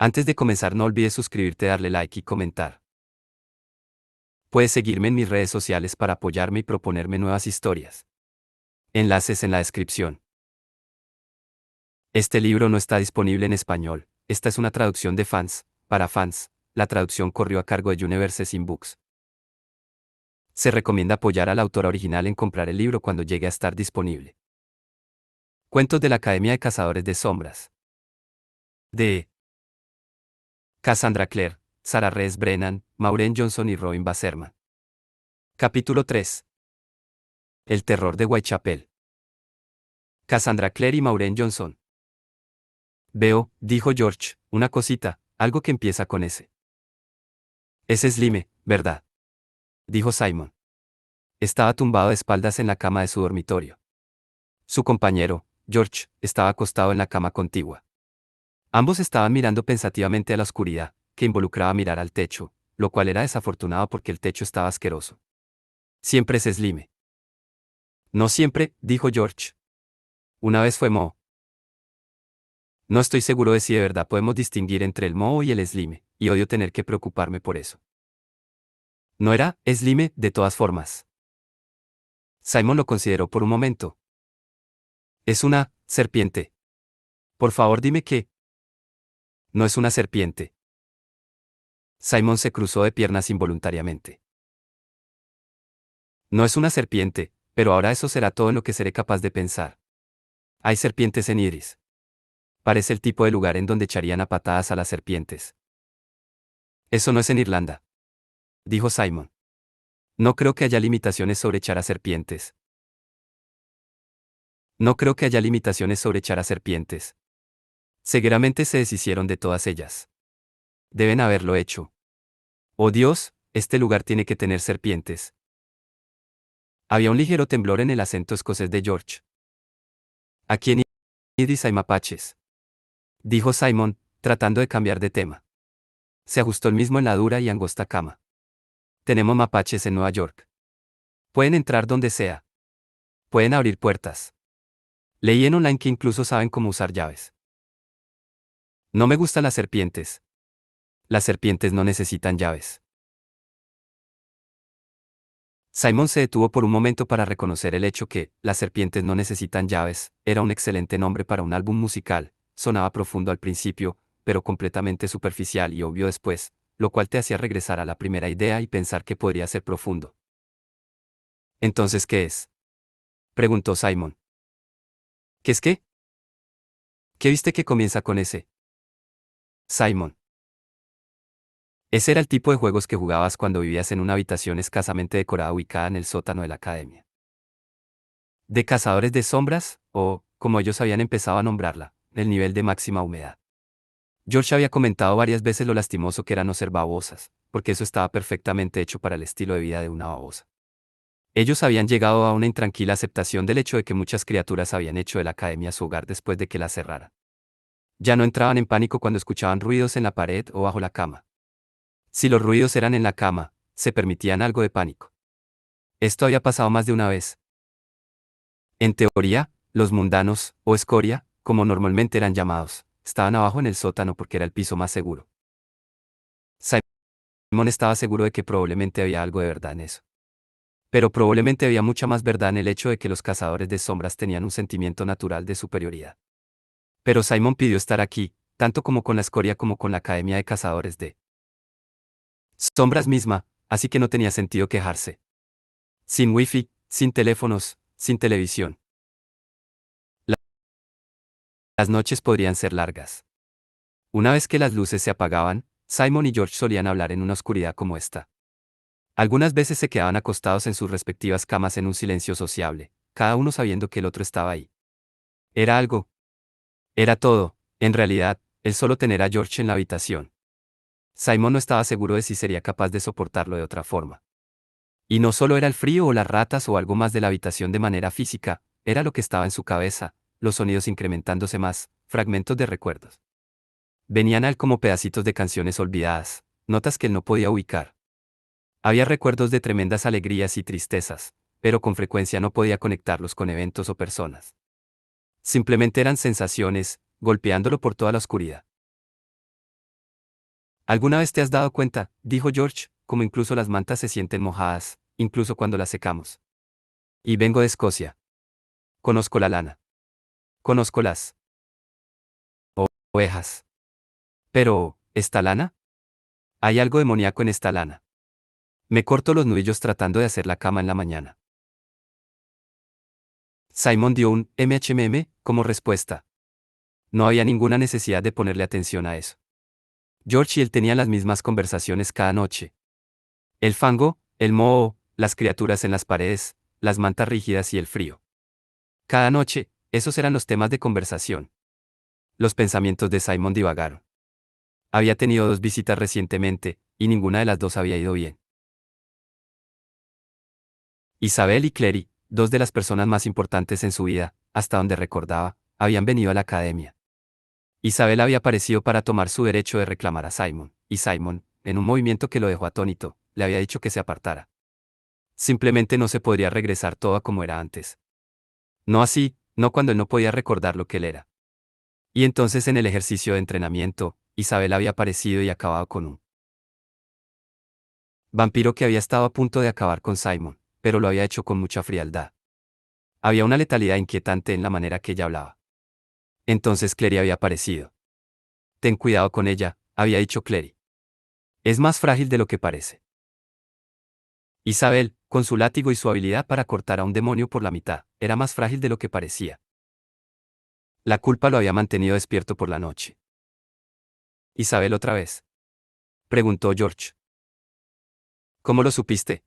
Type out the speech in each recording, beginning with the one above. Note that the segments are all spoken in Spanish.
Antes de comenzar no olvides suscribirte, darle like y comentar. Puedes seguirme en mis redes sociales para apoyarme y proponerme nuevas historias. Enlaces en la descripción. Este libro no está disponible en español. Esta es una traducción de fans, para fans. La traducción corrió a cargo de Universes in Books. Se recomienda apoyar a la autora original en comprar el libro cuando llegue a estar disponible. Cuentos de la Academia de Cazadores de Sombras. De Cassandra Clare, Sarah Reyes Brennan, Maureen Johnson y Robin Wasserman. Capítulo 3. El terror de Whitechapel. Cassandra Clare y Maureen Johnson. Veo, dijo George, una cosita, algo que empieza con S. Es Slime, ¿verdad? Dijo Simon. Estaba tumbado de espaldas en la cama de su dormitorio. Su compañero, George, estaba acostado en la cama contigua. Ambos estaban mirando pensativamente a la oscuridad, que involucraba mirar al techo, lo cual era desafortunado porque el techo estaba asqueroso. Siempre es Slime. No siempre, dijo George. Una vez fue Moe. No estoy seguro de si de verdad podemos distinguir entre el Moe y el Slime, y odio tener que preocuparme por eso. No era Slime, de todas formas. Simon lo consideró por un momento. Es una serpiente. Por favor, dime que no es una serpiente. Simon se cruzó de piernas involuntariamente. No es una serpiente, pero ahora eso será todo en lo que seré capaz de pensar. Hay serpientes en Iris. Parece el tipo de lugar en donde echarían a patadas a las serpientes. Eso no es en Irlanda, dijo Simon. No creo que haya limitaciones sobre echar a serpientes. No creo que haya limitaciones sobre echar a serpientes. Seguramente se deshicieron de todas ellas. Deben haberlo hecho. Oh Dios, este lugar tiene que tener serpientes. Había un ligero temblor en el acento escocés de George. Aquí en Iris hay mapaches, dijo Simon, tratando de cambiar de tema. Se ajustó él mismo en la dura y angosta cama. Tenemos mapaches en Nueva York. Pueden entrar donde sea. Pueden abrir puertas. Leí en online que incluso saben cómo usar llaves. No me gustan las serpientes. Las serpientes no necesitan llaves. Simon se detuvo por un momento para reconocer el hecho que, las serpientes no necesitan llaves, era un excelente nombre para un álbum musical, sonaba profundo al principio, pero completamente superficial y obvio después, lo cual te hacía regresar a la primera idea y pensar que podría ser profundo. ¿Entonces qué es? Preguntó Simon. ¿Qué es qué? ¿Qué viste que comienza con ese? Simon. Ese era el tipo de juegos que jugabas cuando vivías en una habitación escasamente decorada ubicada en el sótano de la academia. ¿De cazadores de sombras? O, como ellos habían empezado a nombrarla, el nivel de máxima humedad. George había comentado varias veces lo lastimoso que era no ser babosas, porque eso estaba perfectamente hecho para el estilo de vida de una babosa. Ellos habían llegado a una intranquila aceptación del hecho de que muchas criaturas habían hecho de la academia su hogar después de que la cerraran. Ya no entraban en pánico cuando escuchaban ruidos en la pared o bajo la cama. Si los ruidos eran en la cama, se permitían algo de pánico. Esto había pasado más de una vez. En teoría, los mundanos, o escoria, como normalmente eran llamados, estaban abajo en el sótano porque era el piso más seguro. Simon estaba seguro de que probablemente había algo de verdad en eso. Pero probablemente había mucha más verdad en el hecho de que los cazadores de sombras tenían un sentimiento natural de superioridad. Pero Simon pidió estar aquí, tanto como con la escoria como con la Academia de Cazadores de Sombras misma, así que no tenía sentido quejarse. Sin wifi, sin teléfonos, sin televisión. Las noches podrían ser largas. Una vez que las luces se apagaban, Simon y George solían hablar en una oscuridad como esta. Algunas veces se quedaban acostados en sus respectivas camas en un silencio sociable, cada uno sabiendo que el otro estaba ahí. Era algo. Era todo, en realidad, el solo tener a George en la habitación. Simon no estaba seguro de si sería capaz de soportarlo de otra forma. Y no solo era el frío o las ratas o algo más de la habitación de manera física, era lo que estaba en su cabeza, los sonidos incrementándose más, fragmentos de recuerdos. Venían a él como pedacitos de canciones olvidadas, notas que él no podía ubicar. Había recuerdos de tremendas alegrías y tristezas, pero con frecuencia no podía conectarlos con eventos o personas. Simplemente eran sensaciones, golpeándolo por toda la oscuridad. ¿Alguna vez te has dado cuenta, dijo George, como incluso las mantas se sienten mojadas, incluso cuando las secamos? Y vengo de Escocia. Conozco la lana. Conozco las ovejas. Pero, ¿esta lana? Hay algo demoníaco en esta lana. Me corto los nudillos tratando de hacer la cama en la mañana. Simon dio un como respuesta. No había ninguna necesidad de ponerle atención a eso. George y él tenían las mismas conversaciones cada noche. El fango, el moho, las criaturas en las paredes, las mantas rígidas y el frío. Cada noche, esos eran los temas de conversación. Los pensamientos de Simon divagaron. Había tenido 2 visitas recientemente, y ninguna de las 2 había ido bien. Isabel y Clary, 2 de las personas más importantes en su vida, hasta donde recordaba, habían venido a la academia. Isabel había aparecido para tomar su derecho de reclamar a Simon, y Simon, en un movimiento que lo dejó atónito, le había dicho que se apartara. Simplemente no se podría regresar todo a como era antes. No así, no cuando él no podía recordar lo que él era. Y entonces en el ejercicio de entrenamiento, Isabel había aparecido y acabado con un vampiro que había estado a punto de acabar con Simon, pero lo había hecho con mucha frialdad. Había una letalidad inquietante en la manera que ella hablaba. Entonces Clary había aparecido. Ten cuidado con ella, había dicho Clary. Es más frágil de lo que parece. Isabel, con su látigo y su habilidad para cortar a un demonio por la mitad, era más frágil de lo que parecía. La culpa lo había mantenido despierto por la noche. ¿Isabel otra vez? Preguntó George. ¿Cómo lo supiste?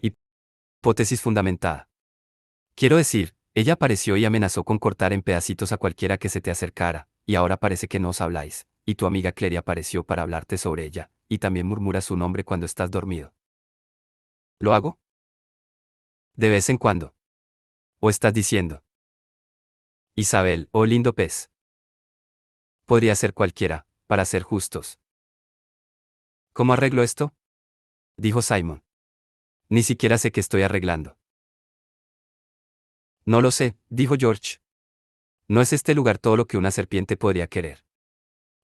Hipótesis fundamentada. Quiero decir, ella apareció y amenazó con cortar en pedacitos a cualquiera que se te acercara, y ahora parece que no os habláis, y tu amiga Clary apareció para hablarte sobre ella, y también murmura su nombre cuando estás dormido. ¿Lo hago? De vez en cuando. ¿O estás diciendo? Isabel, oh lindo pez. Podría ser cualquiera, para ser justos. ¿Cómo arreglo esto? Dijo Simon. Ni siquiera sé qué estoy arreglando. No lo sé, dijo George. No es este lugar todo lo que una serpiente podría querer.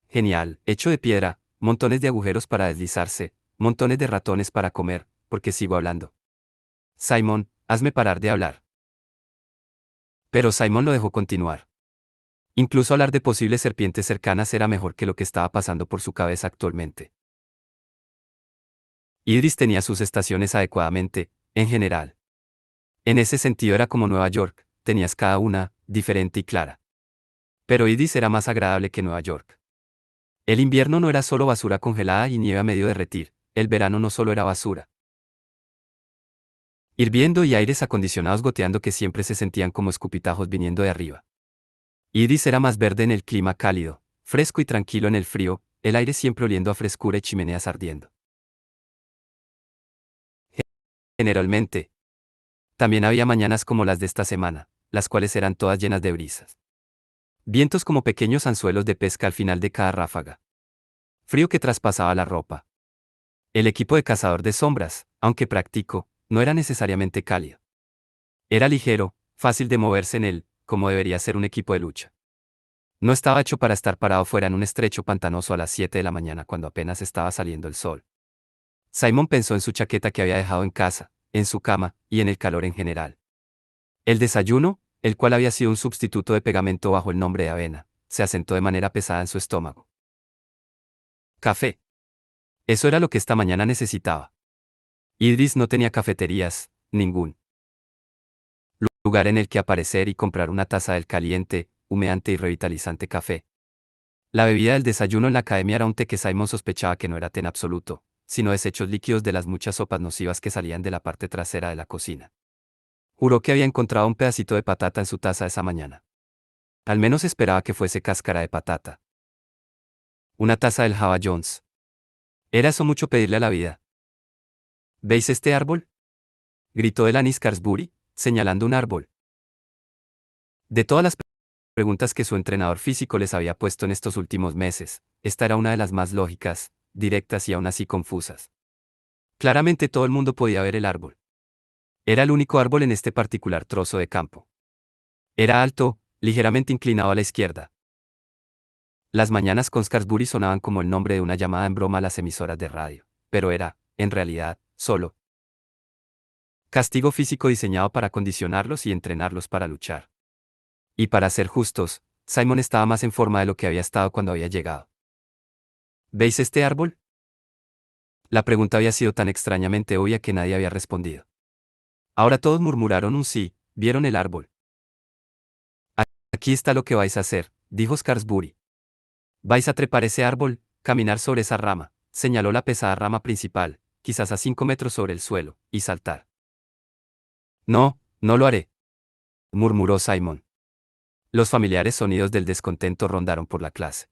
Genial, hecho de piedra, montones de agujeros para deslizarse, montones de ratones para comer, porque sigo hablando. Simon, hazme parar de hablar. Pero Simon lo dejó continuar. Incluso hablar de posibles serpientes cercanas era mejor que lo que estaba pasando por su cabeza actualmente. Idris tenía sus estaciones adecuadamente, en general. En ese sentido era como Nueva York, tenías cada una, diferente y clara. Pero Idris era más agradable que Nueva York. El invierno no era solo basura congelada y nieve a medio derretir, el verano no solo era basura. Hirviendo y aires acondicionados goteando que siempre se sentían como escupitajos viniendo de arriba. Idris era más verde en el clima cálido, fresco y tranquilo en el frío, el aire siempre oliendo a frescura y chimeneas ardiendo. Generalmente, también había mañanas como las de esta semana, las cuales eran todas llenas de brisas. Vientos como pequeños anzuelos de pesca al final de cada ráfaga. Frío que traspasaba la ropa. El equipo de cazador de sombras, aunque práctico, no era necesariamente cálido. Era ligero, fácil de moverse en él, como debería ser un equipo de lucha. No estaba hecho para estar parado fuera en un estrecho pantanoso a las 7 de la mañana cuando apenas estaba saliendo el sol. Simon pensó en su chaqueta que había dejado en casa, en su cama, y en el calor en general. El desayuno, el cual había sido un sustituto de pegamento bajo el nombre de avena, se asentó de manera pesada en su estómago. Café. Eso era lo que esta mañana necesitaba. Idris no tenía cafeterías, ningún lugar en el que aparecer y comprar una taza del caliente, humeante y revitalizante café. La bebida del desayuno en la academia era un té que Simon sospechaba que no era té en absoluto, sino desechos líquidos de las muchas sopas nocivas que salían de la parte trasera de la cocina. Juró que había encontrado un pedacito de patata en su taza esa mañana. Al menos esperaba que fuese cáscara de patata. Una taza del Java Jones. ¿Era eso mucho pedirle a la vida? ¿Veis este árbol? Gritó Elanis Carsbury, señalando un árbol. De todas las preguntas que su entrenador físico les había puesto en estos últimos meses, esta era una de las más lógicas, directas y aún así confusas. Claramente todo el mundo podía ver el árbol. Era el único árbol en este particular trozo de campo. Era alto, ligeramente inclinado a la izquierda. Las mañanas con Scarsbury sonaban como el nombre de una llamada en broma a las emisoras de radio, pero era, en realidad, solo castigo físico diseñado para condicionarlos y entrenarlos para luchar. Y para ser justos, Simon estaba más en forma de lo que había estado cuando había llegado. ¿Veis este árbol? La pregunta había sido tan extrañamente obvia que nadie había respondido. Ahora todos murmuraron un sí, vieron el árbol. Aquí está lo que vais a hacer, dijo Scarsbury. Vais a trepar ese árbol, caminar sobre esa rama, señaló la pesada rama principal, quizás a 5 metros sobre el suelo, y saltar. No, no lo haré, murmuró Simon. Los familiares sonidos del descontento rondaron por la clase.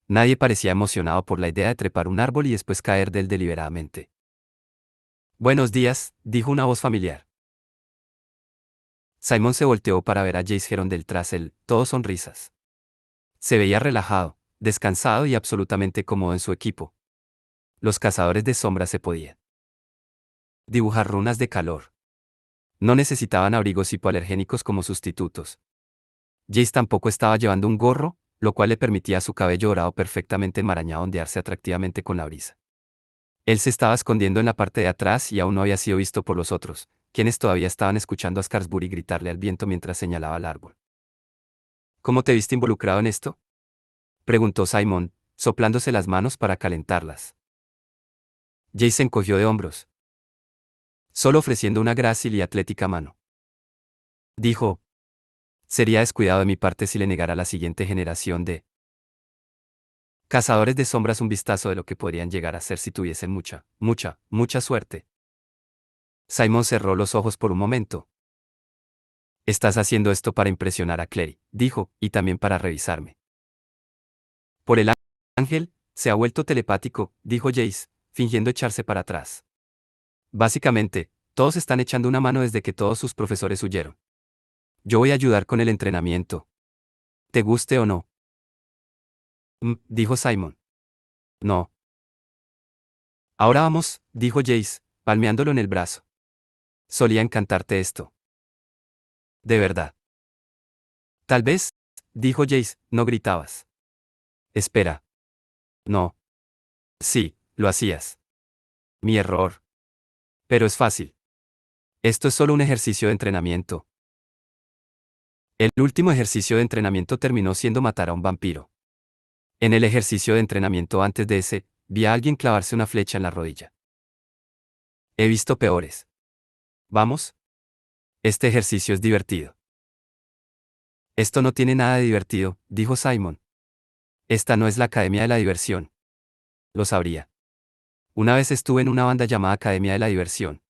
Nadie parecía emocionado por la idea de trepar un árbol y después caer de él deliberadamente. Buenos días, dijo una voz familiar. Simon se volteó para ver a Jace Herondale tras él, todo sonrisas. Se veía relajado, descansado y absolutamente cómodo en su equipo. Los cazadores de sombras se podían dibujar runas de calor. No necesitaban abrigos hipoalergénicos como sustitutos. Jace tampoco estaba llevando un gorro, lo cual le permitía a su cabello dorado perfectamente enmarañado ondearse atractivamente con la brisa. Él se estaba escondiendo en la parte de atrás y aún no había sido visto por los otros, quienes todavía estaban escuchando a Scarsbury gritarle al viento mientras señalaba al árbol. ¿Cómo te viste involucrado en esto?, preguntó Simon, soplándose las manos para calentarlas. Jace se encogió de hombros. Solo ofreciendo una grácil y atlética mano. Dijo, sería descuidado de mi parte si le negara a la siguiente generación de cazadores de sombras un vistazo de lo que podrían llegar a ser si tuviesen mucha suerte. Simon cerró los ojos por un momento. Estás haciendo esto para impresionar a Clary, dijo, y también para revisarme. Por el ángel, se ha vuelto telepático, dijo Jace, fingiendo echarse para atrás. Básicamente, todos están echando una mano desde que todos sus profesores huyeron. Yo voy a ayudar con el entrenamiento. ¿Te guste o no? Dijo Simon. No. Ahora vamos, dijo Jace, palmeándolo en el brazo. Solía encantarte esto. De verdad. Tal vez, dijo Jace, no gritabas. Espera. No. Sí, lo hacías. Mi error. Pero es fácil. Esto es solo un ejercicio de entrenamiento. El último ejercicio de entrenamiento terminó siendo matar a un vampiro. En el ejercicio de entrenamiento antes de ese, vi a alguien clavarse una flecha en la rodilla. He visto peores. ¿Vamos? Este ejercicio es divertido. Esto no tiene nada de divertido, dijo Simon. Esta no es la Academia de la Diversión. Lo sabría. Una vez estuve en una banda llamada Academia de la Diversión.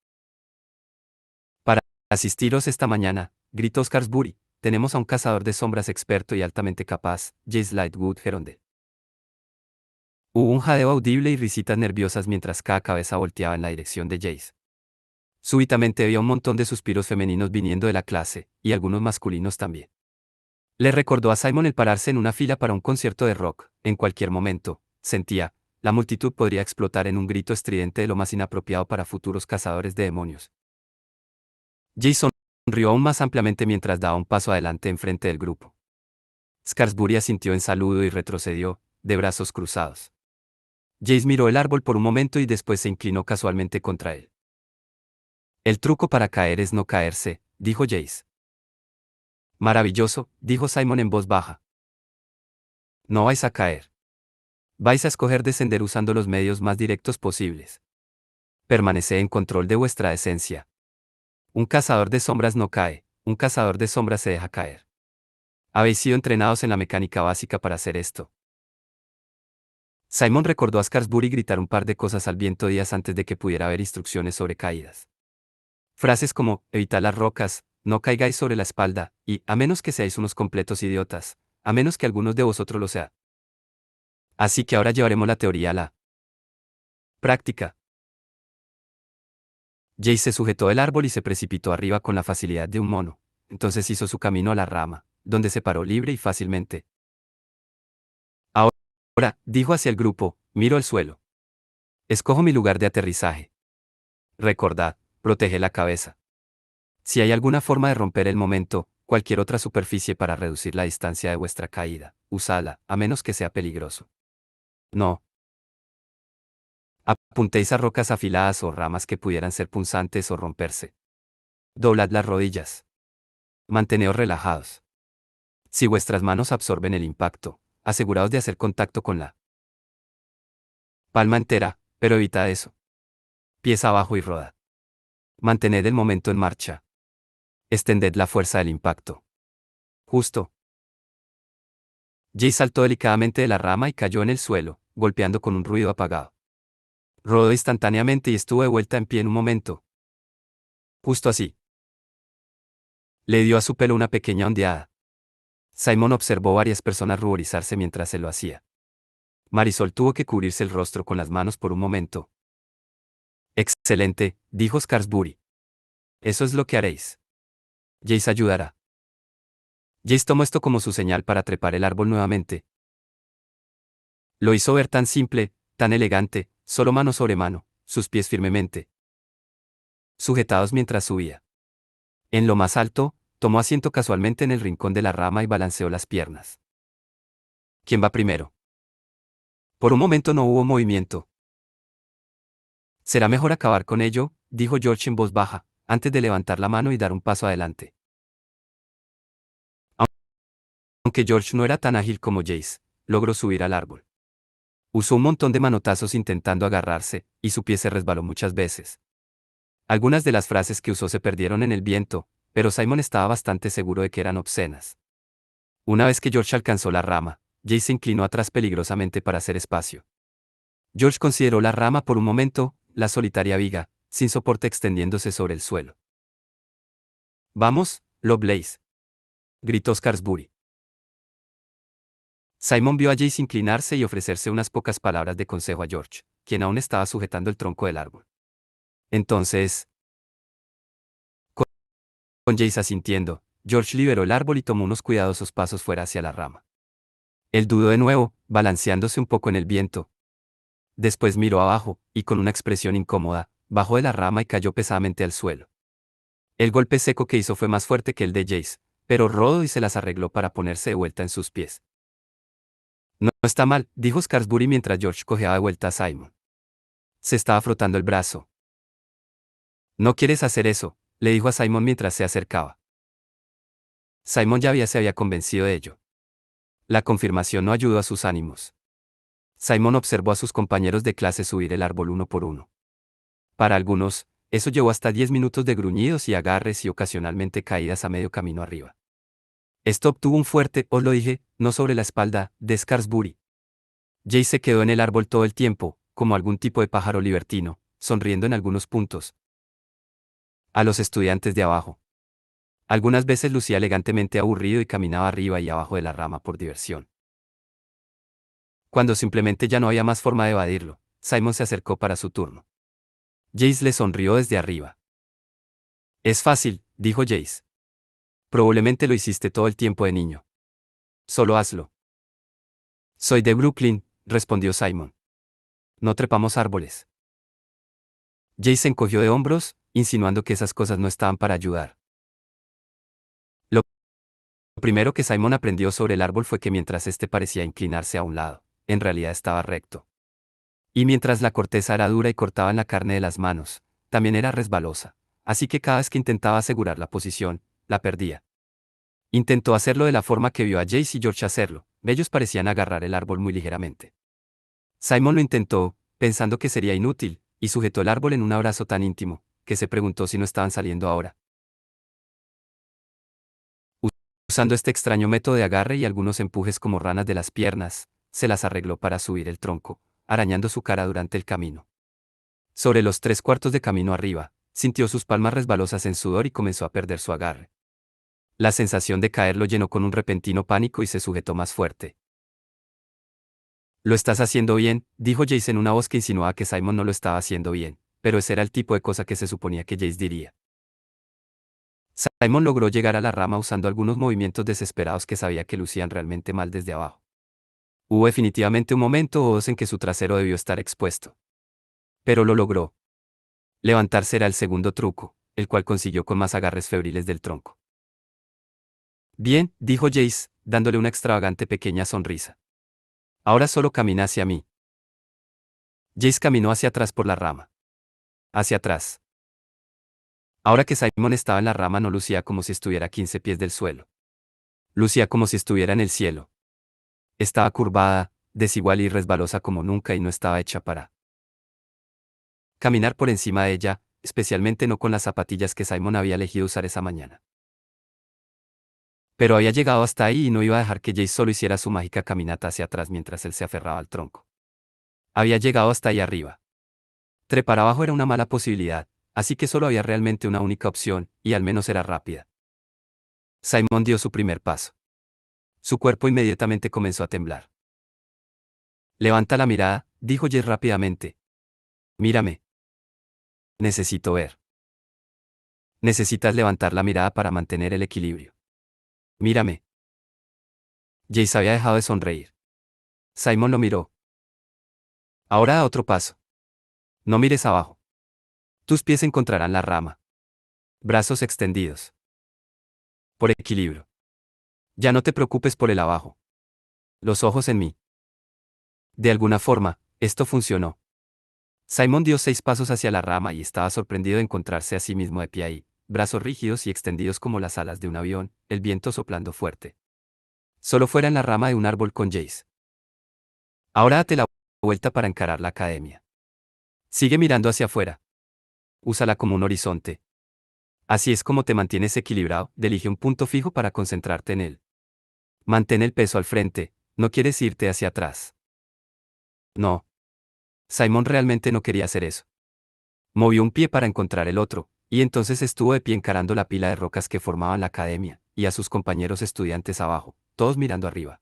Para asistiros esta mañana, gritó Scarsbury, tenemos a un cazador de sombras experto y altamente capaz, Jace Lightwood Herondale. Hubo un jadeo audible y risitas nerviosas mientras cada cabeza volteaba en la dirección de Jace. Súbitamente vio un montón de suspiros femeninos viniendo de la clase, y algunos masculinos también. Le recordó a Simon el pararse en una fila para un concierto de rock, en cualquier momento, sentía, la multitud podría explotar en un grito estridente de lo más inapropiado para futuros cazadores de demonios. Jason sonrió aún más ampliamente mientras daba un paso adelante enfrente del grupo. Scarsbury asintió en saludo y retrocedió, de brazos cruzados. Jace miró el árbol por un momento y después se inclinó casualmente contra él. El truco para caer es no caerse, dijo Jace. Maravilloso, dijo Simon en voz baja. No vais a caer. Vais a escoger descender usando los medios más directos posibles. Permaneced en control de vuestra esencia. Un cazador de sombras no cae, un cazador de sombras se deja caer. Habéis sido entrenados en la mecánica básica para hacer esto. Simon recordó a Scarsbury gritar un par de cosas al viento días antes de que pudiera haber instrucciones sobre caídas. Frases como, evitad las rocas, no caigáis sobre la espalda, y, a menos que seáis unos completos idiotas, a menos que algunos de vosotros lo sea. Así que ahora llevaremos la teoría a la práctica. Jace se sujetó del árbol y se precipitó arriba con la facilidad de un mono. Entonces hizo su camino a la rama, donde se paró libre y fácilmente. Ahora, dijo hacia el grupo, miro el suelo. Escojo mi lugar de aterrizaje. Recordad, protege la cabeza. Si hay alguna forma de romper el momento, cualquier otra superficie para reducir la distancia de vuestra caída, usadla, a menos que sea peligroso. No. Apuntéis a rocas afiladas o ramas que pudieran ser punzantes o romperse. Doblad las rodillas. Manteneos relajados. Si vuestras manos absorben el impacto, aseguraos de hacer contacto con la palma entera, pero evitad eso. Pies abajo y rodad. Mantened el momento en marcha. Extended la fuerza del impacto. Justo. Jay saltó delicadamente de la rama y cayó en el suelo, golpeando con un ruido apagado. Rodó instantáneamente y estuvo de vuelta en pie en un momento. Justo así. Le dio a su pelo una pequeña ondeada. Simon observó varias personas ruborizarse mientras se lo hacía. Marisol tuvo que cubrirse el rostro con las manos por un momento. Excelente, dijo Scarsbury. Eso es lo que haréis. Jace ayudará. Jace tomó esto como su señal para trepar el árbol nuevamente. Lo hizo ver tan simple, tan elegante, solo mano sobre mano, sus pies firmemente sujetados mientras subía. En lo más alto, tomó asiento casualmente en el rincón de la rama y balanceó las piernas. ¿Quién va primero? Por un momento no hubo movimiento. Será mejor acabar con ello, dijo George en voz baja, antes de levantar la mano y dar un paso adelante. Aunque George no era tan ágil como Jace, logró subir al árbol. Usó un montón de manotazos intentando agarrarse, y su pie se resbaló muchas veces. Algunas de las frases que usó se perdieron en el viento, pero Simon estaba bastante seguro de que eran obscenas. Una vez que George alcanzó la rama, Jace se inclinó atrás peligrosamente para hacer espacio. George consideró la rama por un momento, la solitaria viga, sin soporte extendiéndose sobre el suelo. Vamos, Lovelace, gritó Scarsbury. Simon vio a Jace inclinarse y ofrecerse unas pocas palabras de consejo a George, quien aún estaba sujetando el tronco del árbol. Entonces, con Jace asintiendo, George liberó el árbol y tomó unos cuidadosos pasos fuera hacia la rama. Él dudó de nuevo, balanceándose un poco en el viento. Después miró abajo, y con una expresión incómoda, bajó de la rama y cayó pesadamente al suelo. El golpe seco que hizo fue más fuerte que el de Jace, pero rodó y se las arregló para ponerse de vuelta en sus pies. No está mal, dijo Scarsbury mientras George cojeaba de vuelta a Simon. Se estaba frotando el brazo. No quieres hacer eso, le dijo a Simon mientras se acercaba. Simon se había convencido de ello. La confirmación no ayudó a sus ánimos. Simon observó a sus compañeros de clase subir el árbol uno por uno. Para algunos, eso llevó hasta 10 minutos de gruñidos y agarres y ocasionalmente caídas a medio camino arriba. Esto obtuvo un fuerte, os lo dije, no sobre la espalda, de Scarsbury. Jace se quedó en el árbol todo el tiempo, como algún tipo de pájaro libertino, sonriendo en algunos puntos. A los estudiantes de abajo. Algunas veces lucía elegantemente aburrido y caminaba arriba y abajo de la rama por diversión. Cuando simplemente ya no había más forma de evadirlo, Simon se acercó para su turno. Jace le sonrió desde arriba. Es fácil, dijo Jace. Probablemente lo hiciste todo el tiempo de niño. Solo hazlo. Soy de Brooklyn, respondió Simon. No trepamos árboles. Jace se encogió de hombros, insinuando que esas cosas no estaban para ayudar. Lo primero que Simon aprendió sobre el árbol fue que mientras éste parecía inclinarse a un lado, en realidad estaba recto. Y mientras la corteza era dura y cortaba en la carne de las manos, también era resbalosa, así que cada vez que intentaba asegurar la posición, la perdía. Intentó hacerlo de la forma que vio a Jace y George hacerlo, ellos parecían agarrar el árbol muy ligeramente. Simon lo intentó, pensando que sería inútil, y sujetó el árbol en un abrazo tan íntimo, que se preguntó si no estaban saliendo ahora. Usando este extraño método de agarre y algunos empujes como ranas de las piernas, se las arregló para subir el tronco, arañando su cara durante el camino. Sobre los 3/4 de camino arriba, sintió sus palmas resbalosas en sudor y comenzó a perder su agarre. La sensación de caer lo llenó con un repentino pánico y se sujetó más fuerte. Lo estás haciendo bien, dijo Jace en una voz que insinuaba que Simon no lo estaba haciendo bien, pero ese era el tipo de cosa que se suponía que Jace diría. Simon logró llegar a la rama usando algunos movimientos desesperados que sabía que lucían realmente mal desde abajo. Hubo definitivamente un momento o dos en que su trasero debió estar expuesto. Pero lo logró. Levantarse era el segundo truco, el cual consiguió con más agarres febriles del tronco. Bien, dijo Jace, dándole una extravagante pequeña sonrisa. Ahora solo camina hacia mí. Jace caminó hacia atrás por la rama. Hacia atrás. Ahora que Simon estaba en la rama no lucía como si estuviera a 15 pies del suelo. Lucía como si estuviera en el cielo. Estaba curvada, desigual y resbalosa como nunca y no estaba hecha para caminar por encima de ella, especialmente no con las zapatillas que Simon había elegido usar esa mañana. Pero había llegado hasta ahí y no iba a dejar que Jace solo hiciera su mágica caminata hacia atrás mientras él se aferraba al tronco. Había llegado hasta ahí arriba. Trepar abajo era una mala posibilidad, así que solo había realmente una única opción, y al menos era rápida. Simon dio su primer paso. Su cuerpo inmediatamente comenzó a temblar. Levanta la mirada, dijo Jace rápidamente. Mírame. Necesito ver. Necesitas levantar la mirada para mantener el equilibrio. Mírame. Jace había dejado de sonreír. Simon lo miró. Ahora da otro paso. No mires abajo. Tus pies encontrarán la rama. Brazos extendidos. Por equilibrio. Ya no te preocupes por el abajo. Los ojos en mí. De alguna forma, esto funcionó. Simon dio 6 pasos hacia la rama y estaba sorprendido de encontrarse a sí mismo de pie ahí, brazos rígidos y extendidos como las alas de un avión, el viento soplando fuerte. Solo fuera en la rama de un árbol con Jace. Ahora date la vuelta para encarar la academia. Sigue mirando hacia afuera. Úsala como un horizonte. Así es como te mantienes equilibrado, elige un punto fijo para concentrarte en él. Mantén el peso al frente, no quieres irte hacia atrás. No. Simon realmente no quería hacer eso. Movió un pie para encontrar el otro, y entonces estuvo de pie encarando la pila de rocas que formaban la academia, y a sus compañeros estudiantes abajo, todos mirando arriba.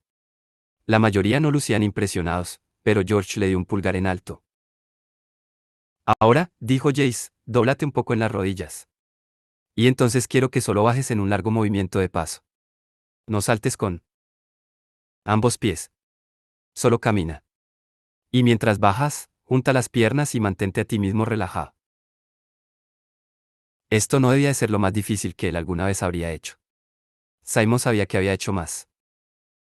La mayoría no lucían impresionados, pero George le dio un pulgar en alto. Ahora, dijo Jace, dóblate un poco en las rodillas. Y entonces quiero que solo bajes en un largo movimiento de paso. No saltes con ambos pies. Solo camina. Y mientras bajas, junta las piernas y mantente a ti mismo relajado. Esto no debía de ser lo más difícil que él alguna vez habría hecho. Simon sabía que había hecho más.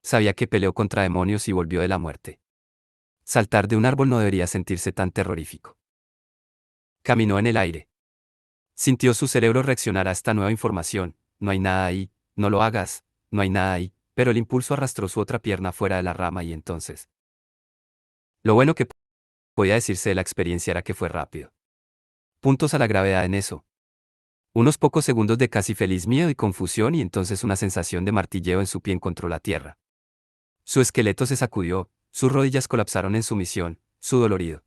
Sabía que peleó contra demonios y volvió de la muerte. Saltar de un árbol no debería sentirse tan terrorífico. Caminó en el aire. Sintió su cerebro reaccionar a esta nueva información. No hay nada ahí, no lo hagas, no hay nada ahí, pero el impulso arrastró su otra pierna fuera de la rama y entonces. Lo bueno que podía decirse de la experiencia era que fue rápido. Puntos a la gravedad en eso. Unos pocos segundos de casi feliz miedo y confusión y entonces una sensación de martilleo en su pie encontró la tierra. Su esqueleto se sacudió, sus rodillas colapsaron en sumisión, su dolorido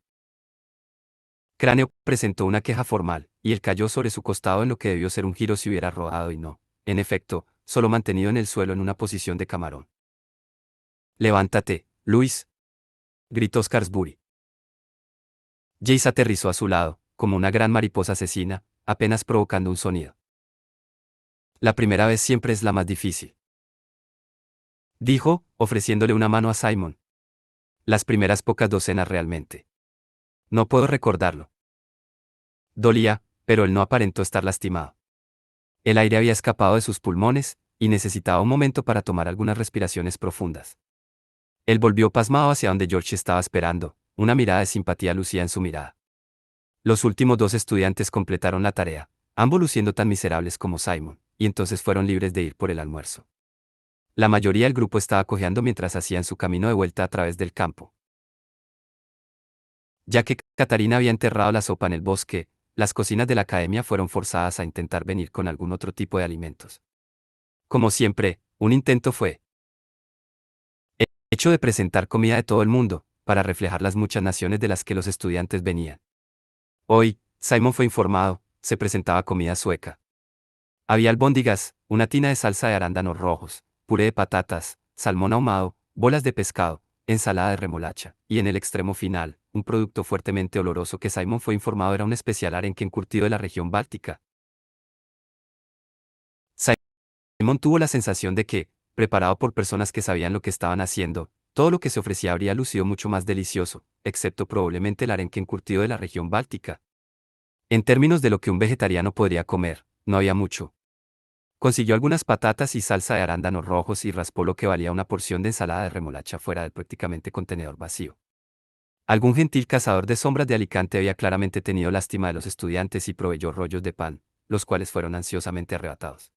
cráneo presentó una queja formal, y él cayó sobre su costado en lo que debió ser un giro si hubiera rodado y no, en efecto, solo mantenido en el suelo en una posición de camarón. Levántate, Luis, gritó Scarsbury. Jace aterrizó a su lado, como una gran mariposa asesina, apenas provocando un sonido. La primera vez siempre es la más difícil, dijo, ofreciéndole una mano a Simon. Las primeras pocas docenas realmente. No puedo recordarlo. Dolía, pero él no aparentó estar lastimado. El aire había escapado de sus pulmones, y necesitaba un momento para tomar algunas respiraciones profundas. Él volvió pasmado hacia donde George estaba esperando, una mirada de simpatía lucía en su mirada. Los últimos 2 estudiantes completaron la tarea, ambos luciendo tan miserables como Simon, y entonces fueron libres de ir por el almuerzo. La mayoría del grupo estaba cojeando mientras hacían su camino de vuelta a través del campo. Ya que Catarina había enterrado la sopa en el bosque, las cocinas de la academia fueron forzadas a intentar venir con algún otro tipo de alimentos. Como siempre, un intento fue hecho de presentar comida de todo el mundo, para reflejar las muchas naciones de las que los estudiantes venían. Hoy, Simon fue informado, se presentaba comida sueca. Había albóndigas, una tina de salsa de arándanos rojos, puré de patatas, salmón ahumado, bolas de pescado, ensalada de remolacha, y en el extremo final, un producto fuertemente oloroso que Simon fue informado era un especial arenque encurtido de la región báltica. Simon tuvo la sensación de que, preparado por personas que sabían lo que estaban haciendo, todo lo que se ofrecía habría lucido mucho más delicioso, excepto probablemente el arenque encurtido de la región báltica. En términos de lo que un vegetariano podría comer, no había mucho. Consiguió algunas patatas y salsa de arándanos rojos y raspó lo que valía una porción de ensalada de remolacha fuera del prácticamente contenedor vacío. Algún gentil cazador de sombras de Alicante había claramente tenido lástima de los estudiantes y proveyó rollos de pan, los cuales fueron ansiosamente arrebatados.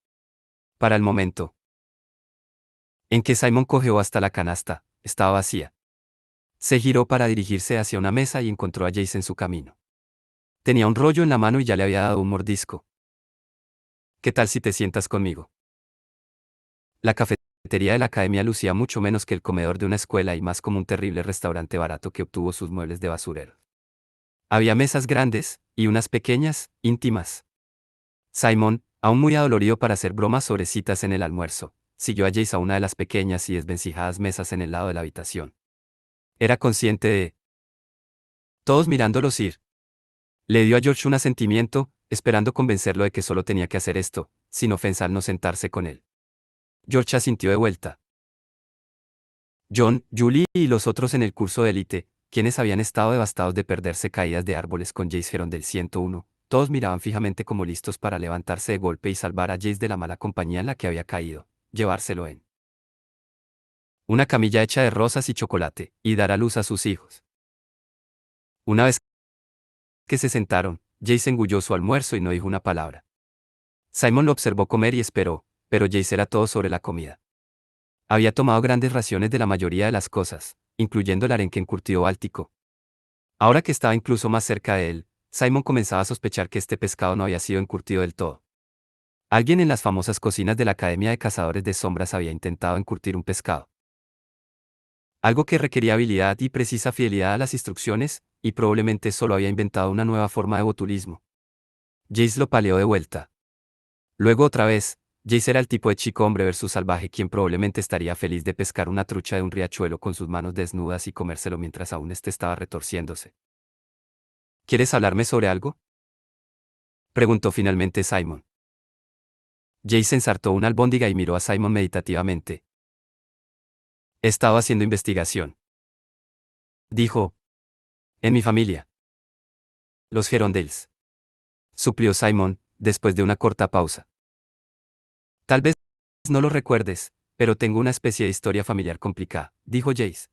Para el momento en que Simon cojeó hasta la canasta, estaba vacía. Se giró para dirigirse hacia una mesa y encontró a Jace en su camino. Tenía un rollo en la mano y ya le había dado un mordisco. ¿Qué tal si te sientas conmigo? La cafetería de la academia lucía mucho menos que el comedor de una escuela y más como un terrible restaurante barato que obtuvo sus muebles de basurero. Había mesas grandes, y unas pequeñas, íntimas. Simon, aún muy adolorido para hacer bromas sobre citas en el almuerzo, siguió a Jace a una de las pequeñas y desvencijadas mesas en el lado de la habitación. Era consciente de todos mirándolos ir. Le dio a George un asentimiento, esperando convencerlo de que solo tenía que hacer esto, sin ofensa al no sentarse con él. George asintió de vuelta. John, Julie y los otros en el curso de élite, quienes habían estado devastados de perderse caídas de árboles con Jace Heron del 101, todos miraban fijamente como listos para levantarse de golpe y salvar a Jace de la mala compañía en la que había caído, llevárselo en una camilla hecha de rosas y chocolate, y dar a luz a sus hijos. Una vez que se sentaron, Jace engulló su almuerzo y no dijo una palabra. Simon lo observó comer y esperó, pero Jace era todo sobre la comida. Había tomado grandes raciones de la mayoría de las cosas, incluyendo el arenque encurtido báltico. Ahora que estaba incluso más cerca de él, Simon comenzaba a sospechar que este pescado no había sido encurtido del todo. Alguien en las famosas cocinas de la Academia de Cazadores de Sombras había intentado encurtir un pescado. Algo que requería habilidad y precisa fidelidad a las instrucciones, y probablemente solo había inventado una nueva forma de botulismo. Jace lo paleó de vuelta. Luego otra vez, Jace era el tipo de chico hombre versus salvaje quien probablemente estaría feliz de pescar una trucha de un riachuelo con sus manos desnudas y comérselo mientras aún este estaba retorciéndose. ¿Quieres hablarme sobre algo?, preguntó finalmente Simon. Jace ensartó una albóndiga y miró a Simon meditativamente. He estado haciendo investigación. Dijo. En mi familia. Los Gerondales. Suplió Simon, después de una corta pausa. Tal vez no lo recuerdes, pero tengo una especie de historia familiar complicada, dijo Jace.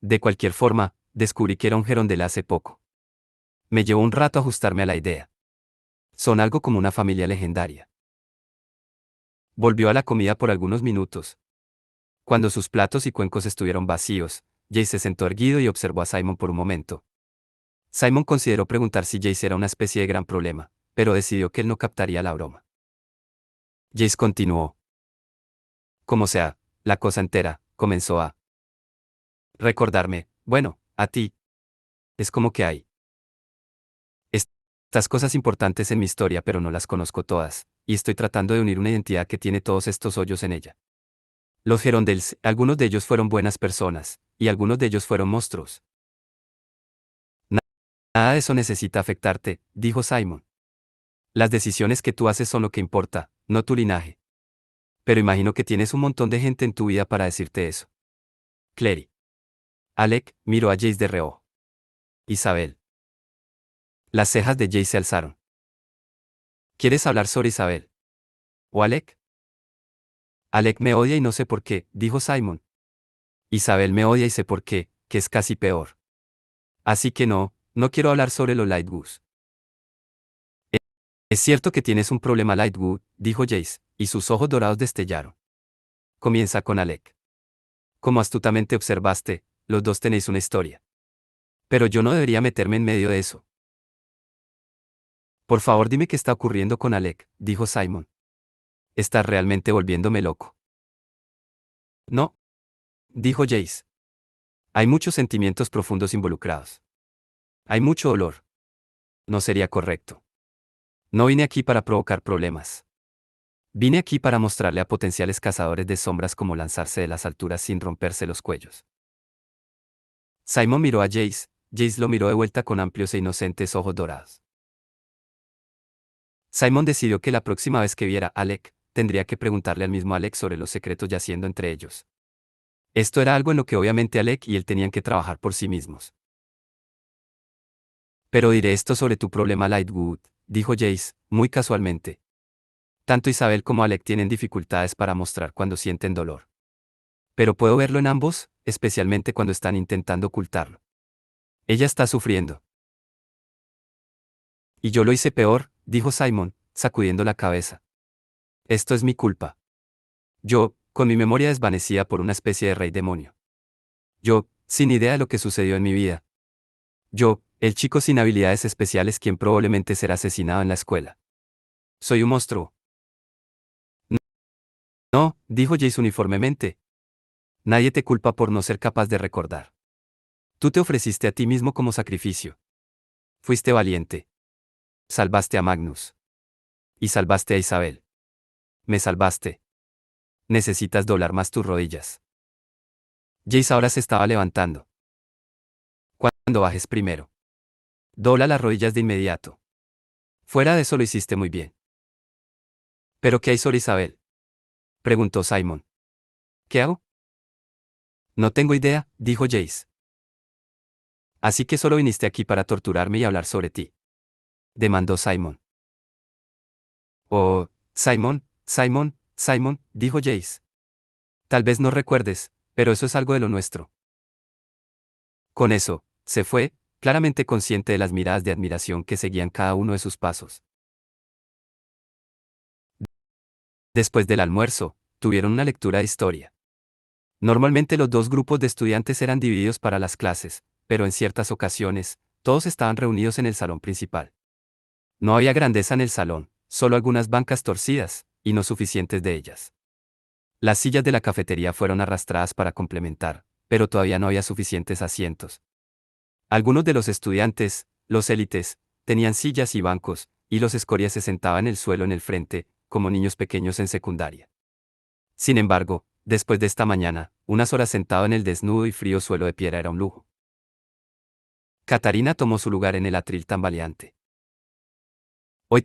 De cualquier forma, descubrí que era un Gerondale hace poco. Me llevó un rato ajustarme a la idea. Son algo como una familia legendaria. Volvió a la comida por algunos minutos. Cuando sus platos y cuencos estuvieron vacíos, Jace se sentó erguido y observó a Simon por un momento. Simon consideró preguntar si Jace era una especie de gran problema, pero decidió que él no captaría la broma. Jace continuó. Como sea, la cosa entera, comenzó a recordarme, bueno, a ti. Es como que hay estas cosas importantes en mi historia pero no las conozco todas, y estoy tratando de unir una identidad que tiene todos estos hoyos en ella. Los Gerondales, algunos de ellos fueron buenas personas, y algunos de ellos fueron monstruos. Nada de eso necesita afectarte, dijo Simon. Las decisiones que tú haces son lo que importa, no tu linaje. Pero imagino que tienes un montón de gente en tu vida para decirte eso. Clary. Alec miró a Jace de reojo. Isabel. Las cejas de Jace se alzaron. ¿Quieres hablar sobre Isabel? ¿O Alec? Alec me odia y no sé por qué, dijo Simon. Isabel me odia y sé por qué, que es casi peor. Así que no quiero hablar sobre los Lightwoods. Es cierto que tienes un problema Lightwood, dijo Jace, y sus ojos dorados destellaron. Comienza con Alec. Como astutamente observaste, los dos tenéis una historia. Pero yo no debería meterme en medio de eso. Por favor dime qué está ocurriendo con Alec, dijo Simon. Estás realmente volviéndome loco. No, dijo Jace. Hay muchos sentimientos profundos involucrados. Hay mucho dolor. No sería correcto. No vine aquí para provocar problemas. Vine aquí para mostrarle a potenciales cazadores de sombras cómo lanzarse de las alturas sin romperse los cuellos. Simon miró a Jace, Jace lo miró de vuelta con amplios e inocentes ojos dorados. Simon decidió que la próxima vez que viera a Alec, tendría que preguntarle al mismo Alec sobre los secretos yaciendo entre ellos. Esto era algo en lo que obviamente Alec y él tenían que trabajar por sí mismos. Pero diré esto sobre tu problema Lightwood, dijo Jace, muy casualmente. Tanto Isabel como Alec tienen dificultades para mostrar cuando sienten dolor. Pero puedo verlo en ambos, especialmente cuando están intentando ocultarlo. Ella está sufriendo. Y yo lo hice peor, dijo Simon, sacudiendo la cabeza. Esto es mi culpa. Yo, con mi memoria desvanecida por una especie de rey demonio. Yo, sin idea de lo que sucedió en mi vida. Yo, el chico sin habilidades especiales quien probablemente será asesinado en la escuela. Soy un monstruo. No, dijo Jace uniformemente. Nadie te culpa por no ser capaz de recordar. Tú te ofreciste a ti mismo como sacrificio. Fuiste valiente. Salvaste a Magnus. Y salvaste a Isabel. Me salvaste. Necesitas doblar más tus rodillas. Jace ahora se estaba levantando. Cuando bajes primero. Dobla las rodillas de inmediato. Fuera de eso lo hiciste muy bien. ¿Pero qué hay sobre Isabel? Preguntó Simon. ¿Qué hago? No tengo idea, dijo Jace. Así que solo viniste aquí para torturarme y hablar sobre ti. Demandó Simon. Oh, Simon, dijo Jace. Tal vez no recuerdes, pero eso es algo de lo nuestro. Con eso, se fue, claramente consciente de las miradas de admiración que seguían cada uno de sus pasos. Después del almuerzo, tuvieron una lectura de historia. Normalmente los dos grupos de estudiantes eran divididos para las clases, pero en ciertas ocasiones, todos estaban reunidos en el salón principal. No había grandeza en el salón, solo algunas bancas torcidas, y no suficientes de ellas. Las sillas de la cafetería fueron arrastradas para complementar, pero todavía no había suficientes asientos. Algunos de los estudiantes, los élites, tenían sillas y bancos, y los escorias se sentaban en el suelo en el frente, como niños pequeños en secundaria. Sin embargo, después de esta mañana, unas horas sentado en el desnudo y frío suelo de piedra era un lujo. Catarina tomó su lugar en el atril tambaleante. Hoy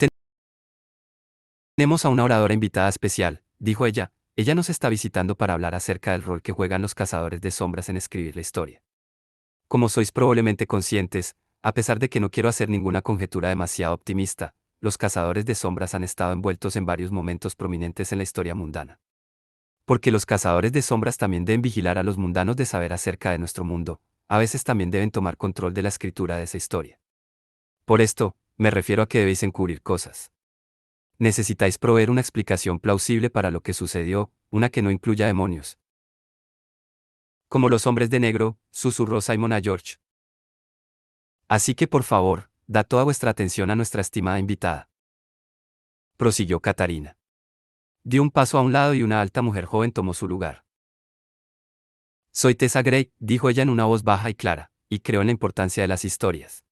tenemos a una oradora invitada especial, dijo ella. Ella nos está visitando para hablar acerca del rol que juegan los cazadores de sombras en escribir la historia. Como sois probablemente conscientes, a pesar de que no quiero hacer ninguna conjetura demasiado optimista, los cazadores de sombras han estado envueltos en varios momentos prominentes en la historia mundana. Porque los cazadores de sombras también deben vigilar a los mundanos de saber acerca de nuestro mundo, a veces también deben tomar control de la escritura de esa historia. Por esto, me refiero a que debéis encubrir cosas. Necesitáis proveer una explicación plausible para lo que sucedió, una que no incluya demonios. Como los hombres de negro, susurró Simon a George. Así que por favor, da toda vuestra atención a nuestra estimada invitada. Prosiguió Catarina. Dio un paso a un lado y una alta mujer joven tomó su lugar. Soy Tessa Gray, dijo ella en una voz baja y clara, y creo en la importancia de las historias.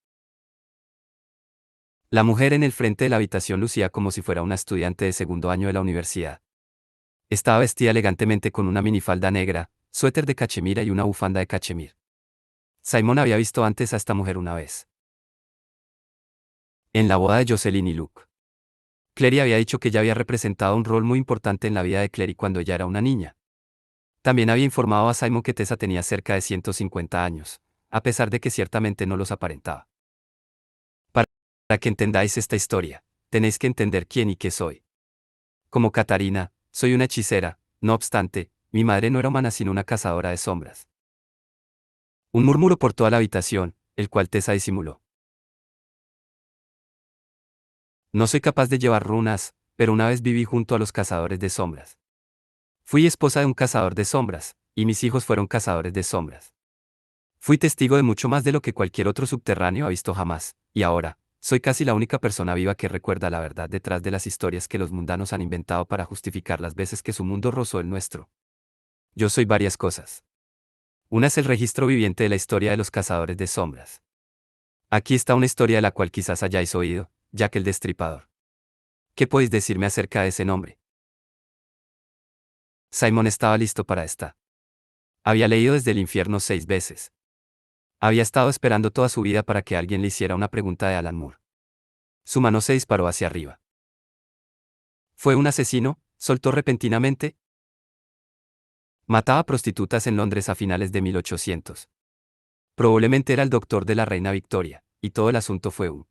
La mujer en el frente de la habitación lucía como si fuera una estudiante de segundo año de la universidad. Estaba vestida elegantemente con una minifalda negra, suéter de cachemira y una bufanda de cachemir. Simon había visto antes a esta mujer una vez. En la boda de Jocelyn y Luke. Clary había dicho que ella había representado un rol muy importante en la vida de Clary cuando ella era una niña. También había informado a Simon que Tessa tenía cerca de 150 años, a pesar de que ciertamente no los aparentaba. Para que entendáis esta historia, tenéis que entender quién y qué soy. Como Catarina, soy una hechicera, no obstante, mi madre no era humana sino una cazadora de sombras. Un murmuro por toda la habitación, el cual Tessa disimuló. No soy capaz de llevar runas, pero una vez viví junto a los cazadores de sombras. Fui esposa de un cazador de sombras, y mis hijos fueron cazadores de sombras. Fui testigo de mucho más de lo que cualquier otro subterráneo ha visto jamás, y ahora, soy casi la única persona viva que recuerda la verdad detrás de las historias que los mundanos han inventado para justificar las veces que su mundo rozó el nuestro. Yo soy varias cosas. Una es el registro viviente de la historia de los cazadores de sombras. Aquí está una historia de la cual quizás hayáis oído, Jack el Destripador. ¿Qué podéis decirme acerca de ese nombre? Simon estaba listo para esta. Había leído desde el infierno 6 veces. Había estado esperando toda su vida para que alguien le hiciera una pregunta de Alan Moore. Su mano se disparó hacia arriba. ¿Fue un asesino? Soltó repentinamente. Mataba prostitutas en Londres a finales de 1800. Probablemente era el doctor de la reina Victoria, y todo el asunto fue un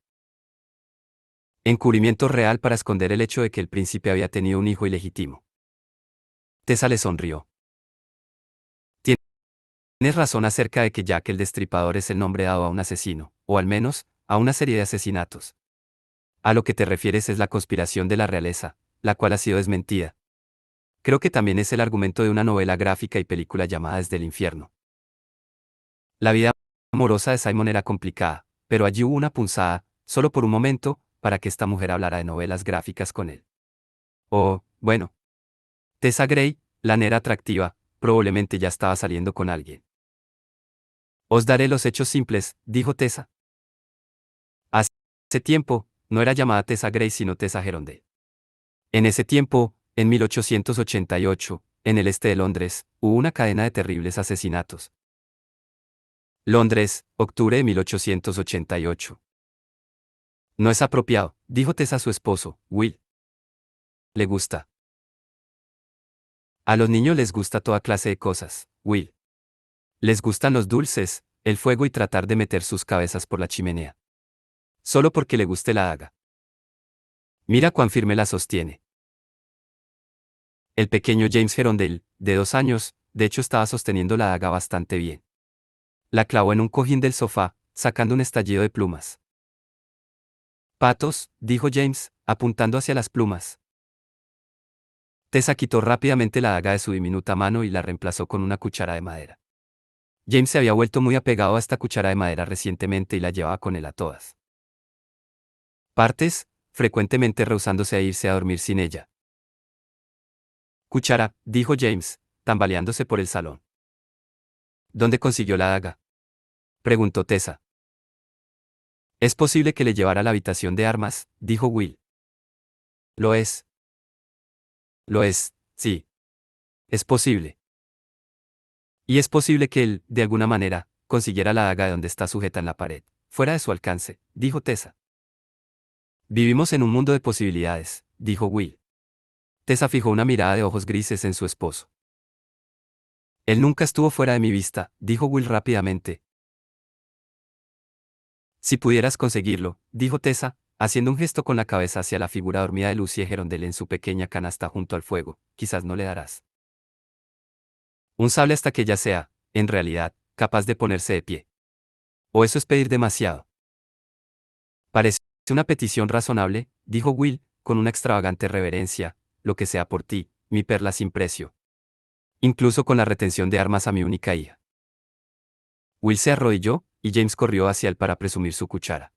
Encubrimiento real para esconder el hecho de que el príncipe había tenido un hijo ilegítimo. Tessa le sonrió. Tienes razón acerca de que Jack el Destripador es el nombre dado a un asesino, o al menos, a una serie de asesinatos. A lo que te refieres es la conspiración de la realeza, la cual ha sido desmentida. Creo que también es el argumento de una novela gráfica y película llamada Desde el infierno. La vida amorosa de Simon era complicada, pero allí hubo una punzada, solo por un momento, para que esta mujer hablara de novelas gráficas con él. Oh, bueno. Tessa Gray, la nera atractiva, probablemente ya estaba saliendo con alguien. Os daré los hechos simples, dijo Tessa. Hace tiempo, no era llamada Tessa Gray sino Tessa Gerondale. En ese tiempo, en 1888, en el este de Londres, hubo una cadena de terribles asesinatos. Londres, octubre de 1888. No es apropiado, dijo Tessa a su esposo, Will. Le gusta. A los niños les gusta toda clase de cosas, Will. Les gustan los dulces, el fuego y tratar de meter sus cabezas por la chimenea. Solo porque le guste la daga. Mira cuán firme la sostiene. El pequeño James Gerondale, de 2 años, de hecho estaba sosteniendo la daga bastante bien. La clavó en un cojín del sofá, sacando un estallido de plumas. Patos, dijo James, apuntando hacia las plumas. Tessa quitó rápidamente la daga de su diminuta mano y la reemplazó con una cuchara de madera. James se había vuelto muy apegado a esta cuchara de madera recientemente y la llevaba con él a todas partes, frecuentemente rehusándose a irse a dormir sin ella. Cuchara, dijo James, tambaleándose por el salón. ¿Dónde consiguió la daga? Preguntó Tessa. Es posible que le llevara a la habitación de armas, dijo Will. Lo es. Lo es, sí. Es posible. Y es posible que él, de alguna manera, consiguiera la daga de donde está sujeta en la pared, fuera de su alcance, dijo Tessa. Vivimos en un mundo de posibilidades, dijo Will. Tessa fijó una mirada de ojos grises en su esposo. Él nunca estuvo fuera de mi vista, dijo Will rápidamente. Si pudieras conseguirlo, dijo Tessa, haciendo un gesto con la cabeza hacia la figura dormida de Lucy Gerondale en su pequeña canasta junto al fuego, quizás no le darás un sable hasta que ella sea, en realidad, capaz de ponerse de pie. O eso es pedir demasiado. Parece una petición razonable, dijo Will, con una extravagante reverencia, lo que sea por ti, mi perla sin precio. Incluso con la retención de armas a mi única hija. Will se arrodilló, y James corrió hacia él para presumir su cuchara.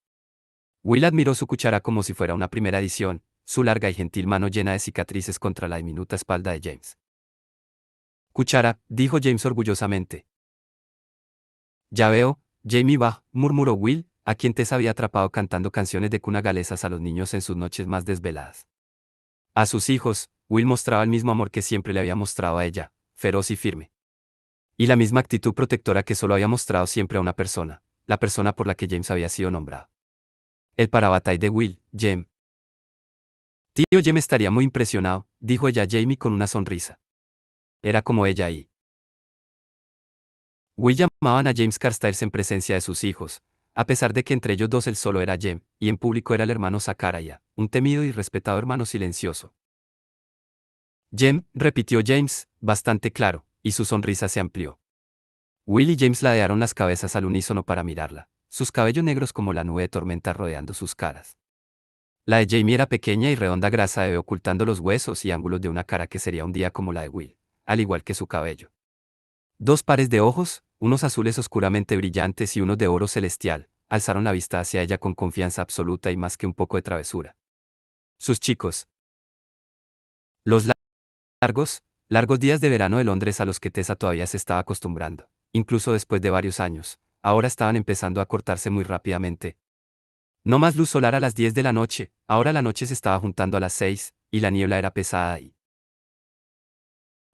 Will admiró su cuchara como si fuera una primera edición, su larga y gentil mano llena de cicatrices contra la diminuta espalda de James. Cuchara, dijo James orgullosamente. Ya veo, Jamie Bach, murmuró Will, a quien Tess había atrapado cantando canciones de cuna galesas a los niños en sus noches más desveladas. A sus hijos, Will mostraba el mismo amor que siempre le había mostrado a ella, feroz y firme. Y la misma actitud protectora que solo había mostrado siempre a una persona, la persona por la que James había sido nombrado. El parabatay de Will, Jem. Tío Jem estaría muy impresionado, dijo ella a Jamie con una sonrisa. Era como ella y Will llamaban a James Carstairs en presencia de sus hijos, a pesar de que entre ellos dos él solo era Jem, y en público era el hermano Sakaraya, un temido y respetado hermano silencioso. Jem, repitió James, bastante claro, y su sonrisa se amplió. Will y James ladearon las cabezas al unísono para mirarla, sus cabellos negros como la nube de tormenta rodeando sus caras. La de Jamie era pequeña y redonda grasa de ocultando los huesos y ángulos de una cara que sería un día como la de Will, al igual que su cabello. Dos pares de ojos, unos azules oscuramente brillantes y unos de oro celestial, alzaron la vista hacia ella con confianza absoluta y más que un poco de travesura. Sus chicos. Los largos, largos días de verano de Londres a los que Tessa todavía se estaba acostumbrando, incluso después de varios años, ahora estaban empezando a cortarse muy rápidamente. No más luz solar a las 10 de la noche, ahora la noche se estaba juntando a las 6, y la niebla era pesada y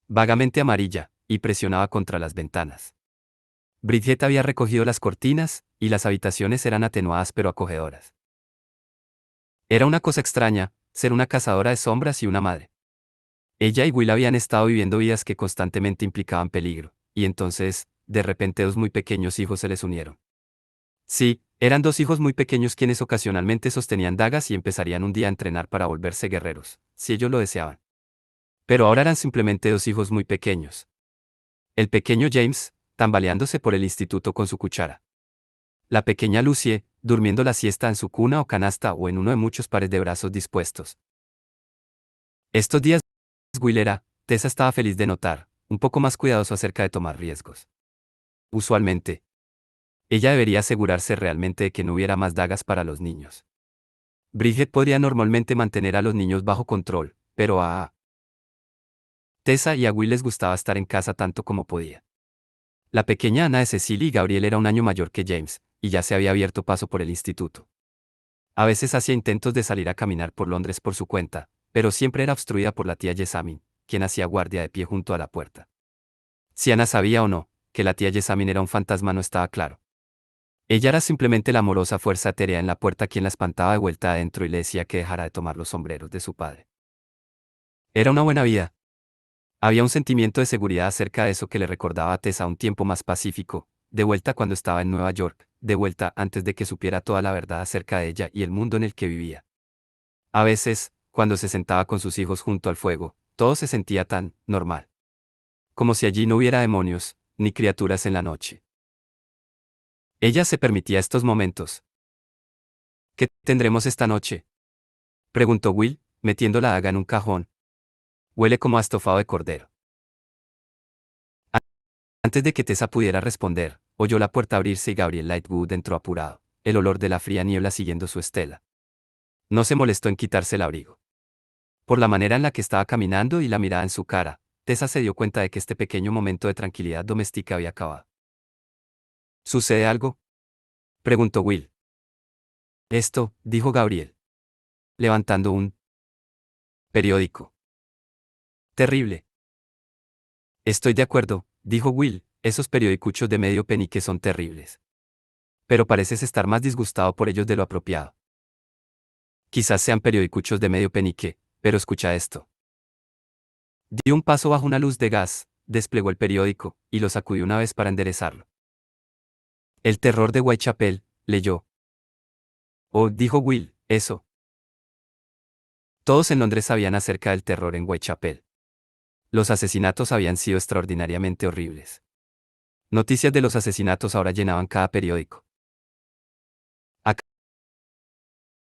vagamente amarilla, y presionaba contra las ventanas. Bridget había recogido las cortinas, y las habitaciones eran atenuadas pero acogedoras. Era una cosa extraña, ser una cazadora de sombras y una madre. Ella y Will habían estado viviendo vidas que constantemente implicaban peligro, y entonces, de repente dos muy pequeños hijos se les unieron. Sí, Eran dos hijos muy pequeños quienes ocasionalmente sostenían dagas y empezarían un día a entrenar para volverse guerreros, si ellos lo deseaban. Pero ahora eran simplemente dos hijos muy pequeños. El pequeño James, tambaleándose por el instituto con su cuchara. La pequeña Lucie, durmiendo la siesta en su cuna o canasta o en uno de muchos pares de brazos dispuestos. Estos días, Will era, Tessa estaba feliz de notar, un poco más cuidadoso acerca de tomar riesgos. Usualmente, ella debería asegurarse realmente de que no hubiera más dagas para los niños. Bridget podría normalmente mantener a los niños bajo control, pero a Tessa y a Will les gustaba estar en casa tanto como podía. La pequeña Ana de Cecilia y Gabriel era un año mayor que James, y ya se había abierto paso por el instituto. A veces hacía intentos de salir a caminar por Londres por su cuenta, pero siempre era obstruida por la tía Jessamine, quien hacía guardia de pie junto a la puerta. Si Ana sabía o no, que la tía Jessamine era un fantasma no estaba claro. Ella era simplemente la amorosa fuerza etérea en la puerta quien la espantaba de vuelta adentro y le decía que dejara de tomar los sombreros de su padre. Era una buena vida. Había un sentimiento de seguridad acerca de eso que le recordaba a Tessa un tiempo más pacífico, de vuelta cuando estaba en Nueva York, de vuelta antes de que supiera toda la verdad acerca de ella y el mundo en el que vivía. A veces, cuando se sentaba con sus hijos junto al fuego, todo se sentía tan normal. Como si allí no hubiera demonios, ni criaturas en la noche. Ella se permitía estos momentos. ¿Qué tendremos esta noche?, preguntó Will, metiendo la daga en un cajón. Huele como a estofado de cordero. Antes de que Tessa pudiera responder, oyó la puerta abrirse y Gabriel Lightwood entró apurado, el olor de la fría niebla siguiendo su estela. No se molestó en quitarse el abrigo. Por la manera en la que estaba caminando y la mirada en su cara, Tessa se dio cuenta de que este pequeño momento de tranquilidad doméstica había acabado. ¿Sucede algo?, preguntó Will. Esto, dijo Gabriel, levantando un periódico. Terrible. Estoy de acuerdo, dijo Will, esos periodicuchos de medio penique son terribles. Pero pareces estar más disgustado por ellos de lo apropiado. Quizás sean periodicuchos de medio penique, pero escucha esto. Dio un paso bajo una luz de gas, desplegó el periódico, y lo sacudió una vez para enderezarlo. El terror de Whitechapel, leyó. Oh, dijo Will, eso. Todos en Londres sabían acerca del terror en Whitechapel. Los asesinatos habían sido extraordinariamente horribles. Noticias de los asesinatos ahora llenaban cada periódico. Ha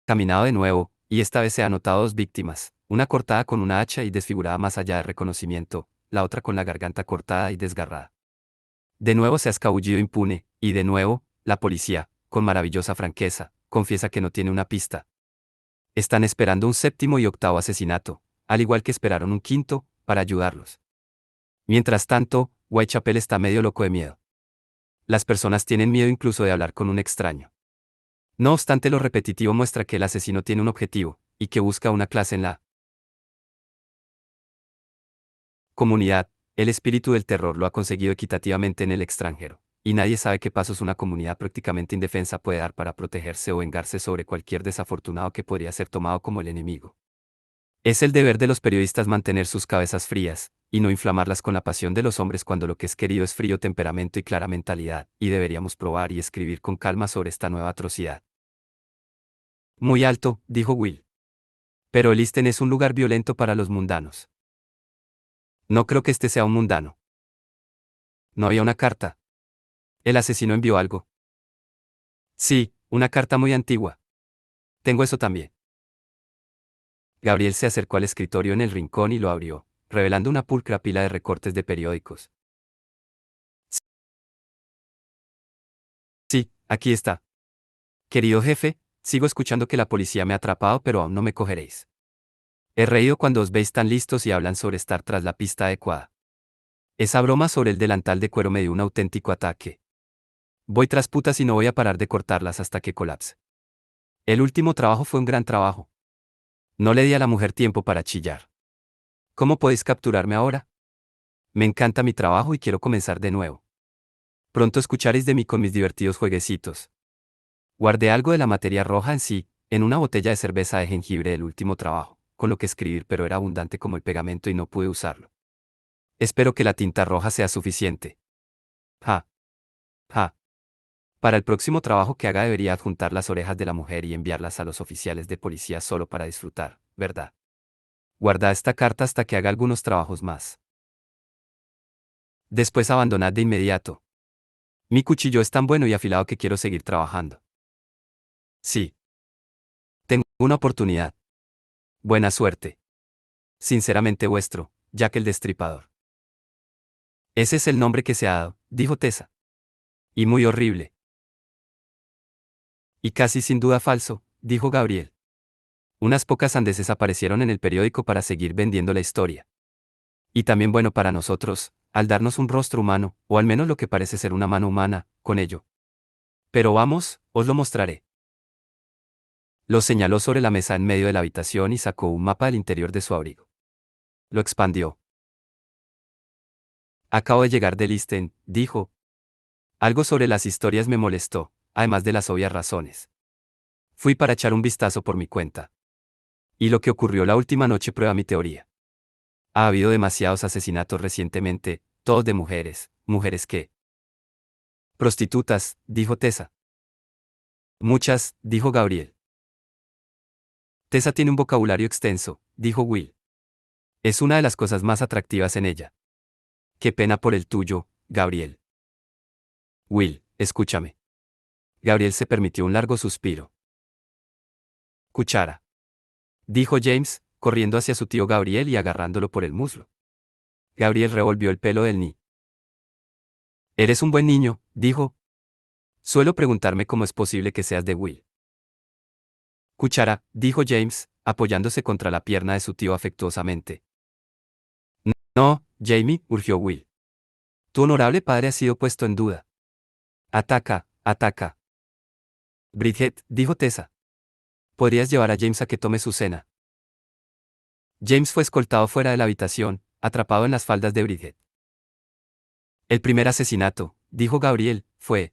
caminado de nuevo, y esta vez se han notado dos víctimas, una cortada con una hacha y desfigurada más allá de reconocimiento, la otra con la garganta cortada y desgarrada. De nuevo se ha escabullido impune, y de nuevo, la policía, con maravillosa franqueza, confiesa que no tiene una pista. Están esperando un séptimo y octavo asesinato, al igual que esperaron un quinto, para ayudarlos. Mientras tanto, Whitechapel está medio loco de miedo. Las personas tienen miedo incluso de hablar con un extraño. No obstante, lo repetitivo muestra que el asesino tiene un objetivo, y que busca una clase en la comunidad. El espíritu del terror lo ha conseguido equitativamente en el extranjero, y nadie sabe qué pasos una comunidad prácticamente indefensa puede dar para protegerse o vengarse sobre cualquier desafortunado que podría ser tomado como el enemigo. Es el deber de los periodistas mantener sus cabezas frías, y no inflamarlas con la pasión de los hombres cuando lo que es querido es frío temperamento y clara mentalidad, y deberíamos probar y escribir con calma sobre esta nueva atrocidad. Muy alto, dijo Will. Pero el East End es un lugar violento para los mundanos. No creo que este sea un mundano. No había una carta. El asesino envió algo. Sí, una carta muy antigua. Tengo eso también. Gabriel se acercó al escritorio en el rincón y lo abrió, revelando una pulcra pila de recortes de periódicos. Sí, aquí está. Querido jefe, sigo escuchando que la policía me ha atrapado, pero aún no me cogeréis. He reído cuando os veis tan listos y hablan sobre estar tras la pista adecuada. Esa broma sobre el delantal de cuero me dio un auténtico ataque. Voy tras putas y no voy a parar de cortarlas hasta que colapse. El último trabajo fue un gran trabajo. No le di a la mujer tiempo para chillar. ¿Cómo podéis capturarme ahora? Me encanta mi trabajo y quiero comenzar de nuevo. Pronto escucharéis de mí con mis divertidos jueguecitos. Guardé algo de la materia roja en sí, en una botella de cerveza de jengibre del último trabajo, con lo que escribir, pero era abundante como el pegamento y no pude usarlo. Espero que la tinta roja sea suficiente. Ja. Ja. Para el próximo trabajo que haga debería adjuntar las orejas de la mujer y enviarlas a los oficiales de policía solo para disfrutar, ¿verdad? Guarda esta carta hasta que haga algunos trabajos más. Después abandonad de inmediato. Mi cuchillo es tan bueno y afilado que quiero seguir trabajando. Sí. Tengo una oportunidad. Buena suerte. Sinceramente vuestro, Jack el Destripador. Ese es el nombre que se ha dado, dijo Tessa. Y muy horrible. Y casi sin duda falso, dijo Gabriel. Unas pocas sandeces aparecieron en el periódico para seguir vendiendo la historia. Y también bueno para nosotros, al darnos un rostro humano, o al menos lo que parece ser una mano humana, con ello. Pero vamos, os lo mostraré. Lo señaló sobre la mesa en medio de la habitación y sacó un mapa del interior de su abrigo. Lo expandió. Acabo de llegar de Listen, dijo. Algo sobre las historias me molestó, además de las obvias razones. Fui para echar un vistazo por mi cuenta. Y lo que ocurrió la última noche prueba mi teoría. Ha habido demasiados asesinatos recientemente, todos de mujeres, mujeres que... Prostitutas, dijo Tessa. Muchas, dijo Gabriel. Tessa tiene un vocabulario extenso, dijo Will. Es una de las cosas más atractivas en ella. Qué pena por el tuyo, Gabriel. Will, escúchame. Gabriel se permitió un largo suspiro. Cuchara. Dijo James, corriendo hacia su tío Gabriel y agarrándolo por el muslo. Gabriel revolvió el pelo del ni. Eres un buen niño, dijo. Suelo preguntarme cómo es posible que seas de Will. Cuchara, dijo James, apoyándose contra la pierna de su tío afectuosamente. No, Jamie, urgió Will. Tu honorable padre ha sido puesto en duda. Ataca, ataca. Bridget, dijo Tessa. Podrías llevar a James a que tome su cena. James fue escoltado fuera de la habitación, atrapado en las faldas de Bridget. El primer asesinato, dijo Gabriel, fue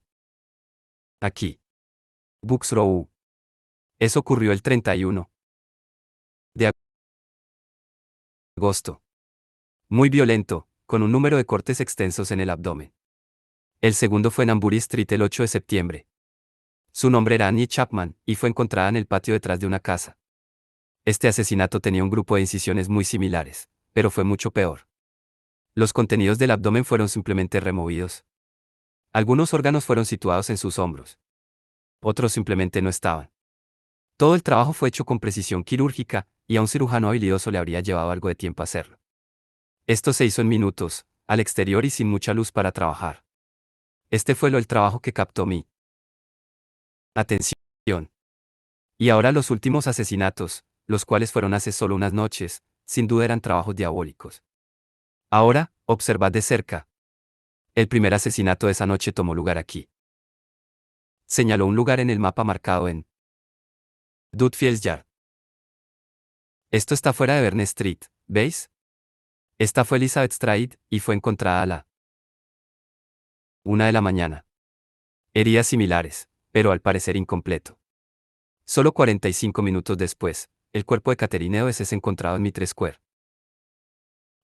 aquí. Bucks Row. Eso ocurrió el 31 de agosto. Muy violento, con un número de cortes extensos en el abdomen. El segundo fue en Ambury Street el 8 de septiembre. Su nombre era Annie Chapman, y fue encontrada en el patio detrás de una casa. Este asesinato tenía un grupo de incisiones muy similares, pero fue mucho peor. Los contenidos del abdomen fueron simplemente removidos. Algunos órganos fueron situados en sus hombros. Otros simplemente no estaban. Todo el trabajo fue hecho con precisión quirúrgica, y a un cirujano habilidoso le habría llevado algo de tiempo hacerlo. Esto se hizo en minutos, al exterior y sin mucha luz para trabajar. Este fue el trabajo que captó mi atención. Y ahora los últimos asesinatos, los cuales fueron hace solo unas noches, sin duda eran trabajos diabólicos. Ahora, observad de cerca. El primer asesinato de esa noche tomó lugar aquí. Señaló un lugar en el mapa marcado en Dudfields Yard. Esto está fuera de Verne Street, ¿veis? Esta fue Elizabeth Street, y fue encontrada a la 1 de la mañana. Heridas similares, pero al parecer incompleto. Solo 45 minutos después, el cuerpo de Catherine Eoes es encontrado en Mitre Square.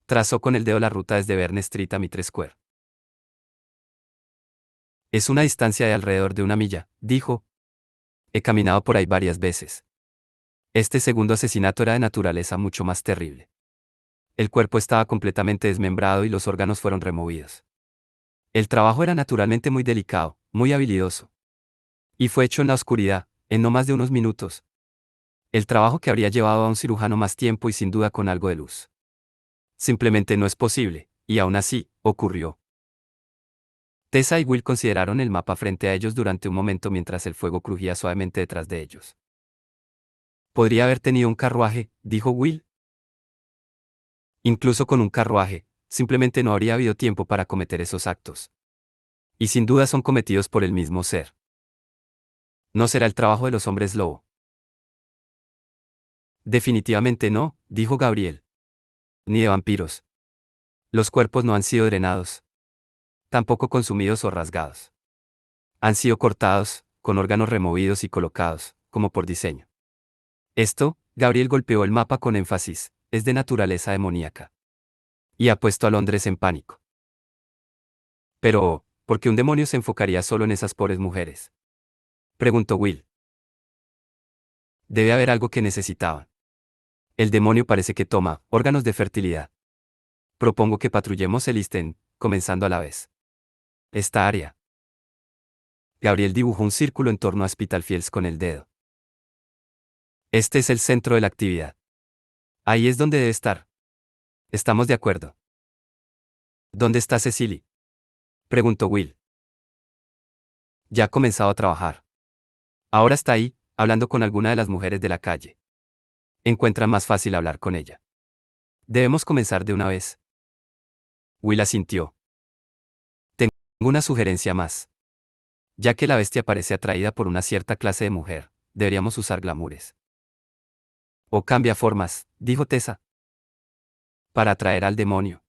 Trazó con el dedo la ruta desde Verne Street a Mitre Square. Es una distancia de alrededor de 1 milla, dijo. He caminado por ahí varias veces. Este segundo asesinato era de naturaleza mucho más terrible. El cuerpo estaba completamente desmembrado y los órganos fueron removidos. El trabajo era naturalmente muy delicado, muy habilidoso. Y fue hecho en la oscuridad, en no más de unos minutos. El trabajo que habría llevado a un cirujano más tiempo y sin duda con algo de luz. Simplemente no es posible, y aún así, ocurrió. Tessa y Will consideraron el mapa frente a ellos durante un momento mientras el fuego crujía suavemente detrás de ellos. Podría haber tenido un carruaje, dijo Will. Incluso con un carruaje, simplemente no habría habido tiempo para cometer esos actos. Y sin duda son cometidos por el mismo ser. No será el trabajo de los hombres lobo. Definitivamente no, dijo Gabriel. Ni de vampiros. Los cuerpos no han sido drenados. Tampoco consumidos o rasgados. Han sido cortados, con órganos removidos y colocados, como por diseño. Esto, Gabriel golpeó el mapa con énfasis, es de naturaleza demoníaca. Y ha puesto a Londres en pánico. Pero, ¿Por qué un demonio se enfocaría solo en esas pobres mujeres? Preguntó Will. Debe haber algo que necesitaban. El demonio parece que toma órganos de fertilidad. Propongo que patrullemos el East comenzando a la vez. Esta área. Gabriel dibujó un círculo en torno a Spitalfields con el dedo. Este es el centro de la actividad. Ahí es donde debe estar. Estamos de acuerdo. ¿Dónde está Cecily? Preguntó Will. Ya ha comenzado a trabajar. Ahora está ahí, hablando con alguna de las mujeres de la calle. Encuentra más fácil hablar con ella. Debemos comenzar de una vez. Will asintió. Tengo una sugerencia más. Ya que la bestia parece atraída por una cierta clase de mujer, deberíamos usar glamures. O cambia formas, dijo Tessa. Para atraer al demonio.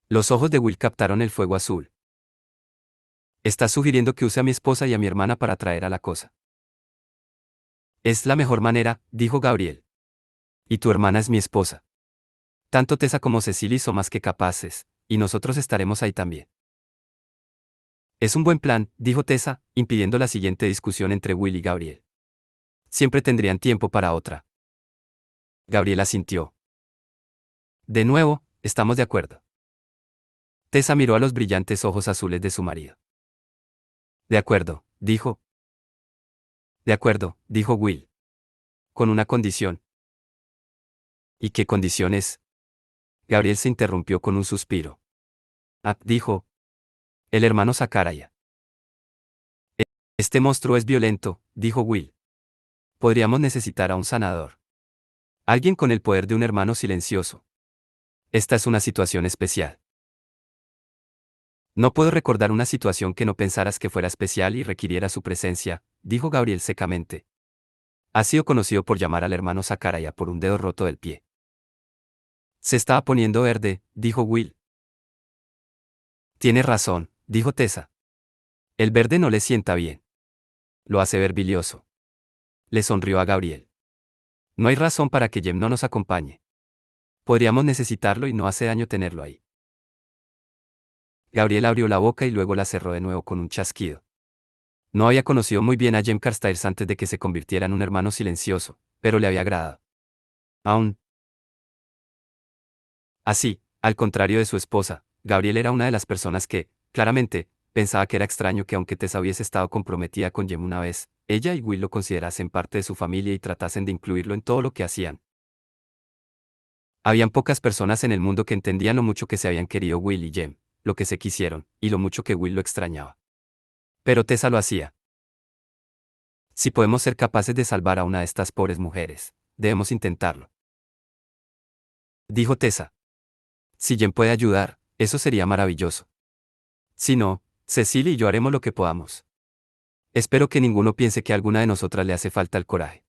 Los ojos de Will captaron el fuego azul. Estás sugiriendo que use a mi esposa y a mi hermana para atraer a la cosa. Es la mejor manera, dijo Gabriel. Y tu hermana es mi esposa. Tanto Tessa como Cecily son más que capaces, y nosotros estaremos ahí también. Es un buen plan, dijo Tessa, impidiendo la siguiente discusión entre Will y Gabriel. Siempre tendrían tiempo para otra. Gabriel asintió. De nuevo, estamos de acuerdo. Tessa miró a los brillantes ojos azules de su marido. De acuerdo, dijo. De acuerdo, dijo Will. Con una condición. ¿Y qué condición es? Gabriel se interrumpió con un suspiro. Ah, dijo. El hermano Sakaraya. Este monstruo es violento, dijo Will. Podríamos necesitar a un sanador. Alguien con el poder de un hermano silencioso. Esta es una situación especial. No puedo recordar una situación que no pensaras que fuera especial y requiriera su presencia, dijo Gabriel secamente. Ha sido conocido por llamar al hermano Sakaraya por un dedo roto del pie. Se estaba poniendo verde, dijo Will. Tienes razón, dijo Tessa. El verde no le sienta bien. Lo hace ver bilioso. Le sonrió a Gabriel. No hay razón para que Jem no nos acompañe. Podríamos necesitarlo y no hace daño tenerlo ahí. Gabriel abrió la boca y luego la cerró de nuevo con un chasquido. No había conocido muy bien a Jem Carstairs antes de que se convirtiera en un hermano silencioso, pero le había agradado. Aún así, al contrario de su esposa, Gabriel era una de las personas que, claramente, pensaba que era extraño que aunque Tessa hubiese estado comprometida con Jem una vez, ella y Will lo considerasen parte de su familia y tratasen de incluirlo en todo lo que hacían. Habían pocas personas en el mundo que entendían lo mucho que se habían querido Will y Jem, lo que se quisieron, y lo mucho que Will lo extrañaba. Pero Tessa lo hacía. Si podemos ser capaces de salvar a una de estas pobres mujeres, debemos intentarlo. Dijo Tessa. Si Jen puede ayudar, eso sería maravilloso. Si no, Cecily y yo haremos lo que podamos. Espero que ninguno piense que a alguna de nosotras le hace falta el coraje.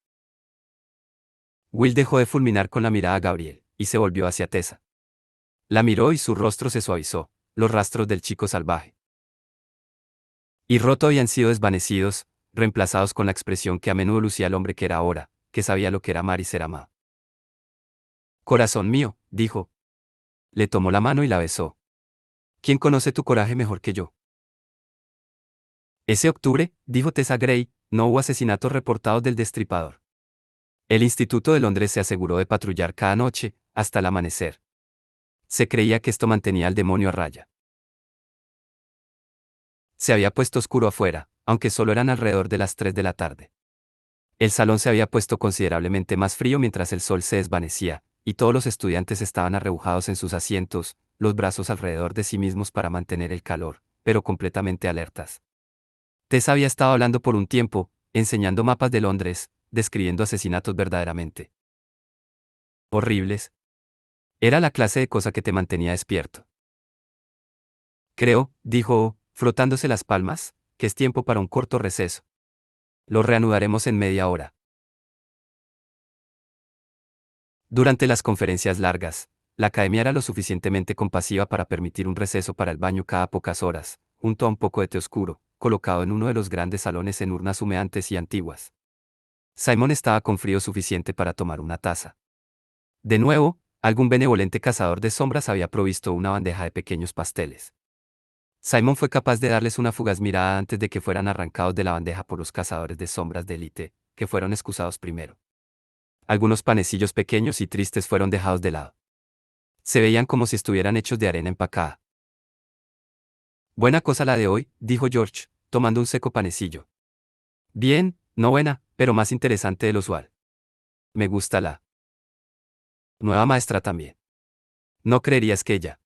Will dejó de fulminar con la mirada a Gabriel, y se volvió hacia Tessa. La miró y su rostro se suavizó, los rastros del chico salvaje. Y roto habían sido desvanecidos, reemplazados con la expresión que a menudo lucía el hombre que era ahora, que sabía lo que era amar y ser amado. Corazón mío, dijo. Le tomó la mano y la besó. ¿Quién conoce tu coraje mejor que yo? Ese octubre, dijo Tessa Gray, no hubo asesinatos reportados del destripador. El Instituto de Londres se aseguró de patrullar cada noche, hasta el amanecer. Se creía que esto mantenía al demonio a raya. Se había puesto oscuro afuera, aunque solo eran alrededor de las 3 de la tarde. El salón se había puesto considerablemente más frío mientras el sol se desvanecía, y todos los estudiantes estaban arrebujados en sus asientos, los brazos alrededor de sí mismos para mantener el calor, pero completamente alertas. Tess había estado hablando por un tiempo, enseñando mapas de Londres, describiendo asesinatos verdaderamente horribles. Era la clase de cosa que te mantenía despierto. Creo, dijo, frotándose las palmas, que es tiempo para un corto receso. Lo reanudaremos en media hora. Durante las conferencias largas, la academia era lo suficientemente compasiva para permitir un receso para el baño cada pocas horas, junto a un poco de té oscuro, colocado en uno de los grandes salones en urnas humeantes y antiguas. Simon estaba con frío suficiente para tomar una taza. De nuevo, algún benevolente cazador de sombras había provisto una bandeja de pequeños pasteles. Simon fue capaz de darles una fugaz mirada antes de que fueran arrancados de la bandeja por los cazadores de sombras de élite, que fueron excusados primero. Algunos panecillos pequeños y tristes fueron dejados de lado. Se veían como si estuvieran hechos de arena empacada. Buena cosa la de hoy, dijo George, tomando un seco panecillo. Bien, no buena, pero más interesante de lo usual. Me gusta la nueva maestra también. No creerías que ella.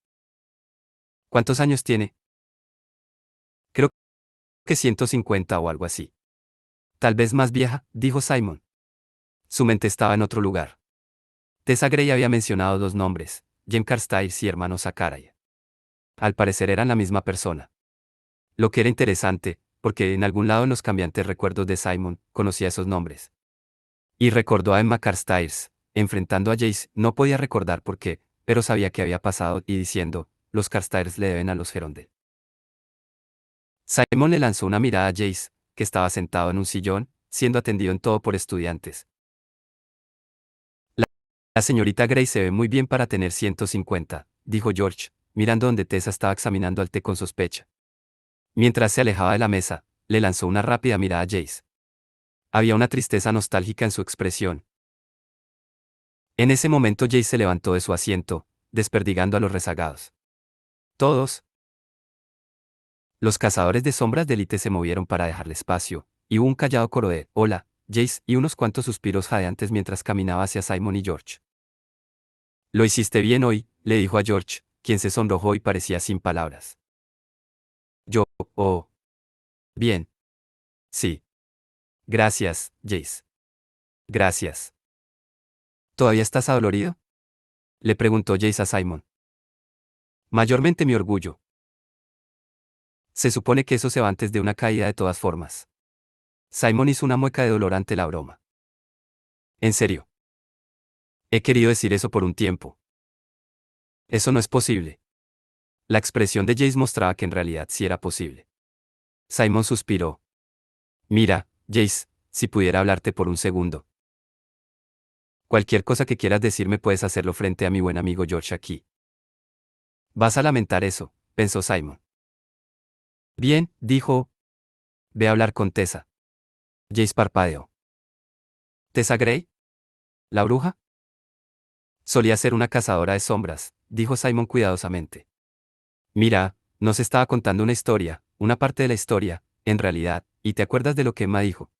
¿Cuántos años tiene? Creo que 150 o algo así. Tal vez más vieja, dijo Simon. Su mente estaba en otro lugar. Tessa Gray había mencionado dos nombres, Jem Carstairs y hermano Zachariah. Al parecer eran la misma persona. Lo que era interesante, porque en algún lado en los cambiantes recuerdos de Simon, conocía esos nombres. Y recordó a Emma Carstairs, enfrentando a Jace, no podía recordar por qué, pero sabía que había pasado y diciendo, los Carstairs le deben a los Gerondale. Simon le lanzó una mirada a Jace, que estaba sentado en un sillón, siendo atendido en todo por estudiantes. La señorita Gray se ve muy bien para tener 150, dijo George, mirando donde Tessa estaba examinando al té con sospecha. Mientras se alejaba de la mesa, le lanzó una rápida mirada a Jace. Había una tristeza nostálgica en su expresión. En ese momento Jace se levantó de su asiento, desperdigando a los rezagados. Todos. Los cazadores de sombras de élite se movieron para dejarle espacio, y hubo un callado coro de «Hola, Jace» y unos cuantos suspiros jadeantes mientras caminaba hacia Simon y George. Lo hiciste bien hoy, le dijo a George, quien se sonrojó y parecía sin palabras. Yo, oh. Bien. Sí. Gracias, Jace. Gracias. ¿Todavía estás adolorido? Le preguntó Jace a Simon. Mayormente mi orgullo. Se supone que eso se va antes de una caída de todas formas. Simon hizo una mueca de dolor ante la broma. En serio. He querido decir eso por un tiempo. Eso no es posible. La expresión de Jace mostraba que en realidad sí era posible. Simon suspiró. Mira, Jace, si pudiera hablarte por un segundo. Cualquier cosa que quieras decirme puedes hacerlo frente a mi buen amigo George aquí. Vas a lamentar eso, pensó Simon. Bien, dijo. Ve a hablar con Tessa. Jace parpadeó. ¿Tessa Gray? ¿La bruja? Solía ser una cazadora de sombras, dijo Simon cuidadosamente. Mira, nos estaba contando una historia, una parte de la historia, en realidad, y te acuerdas de lo que Emma dijo.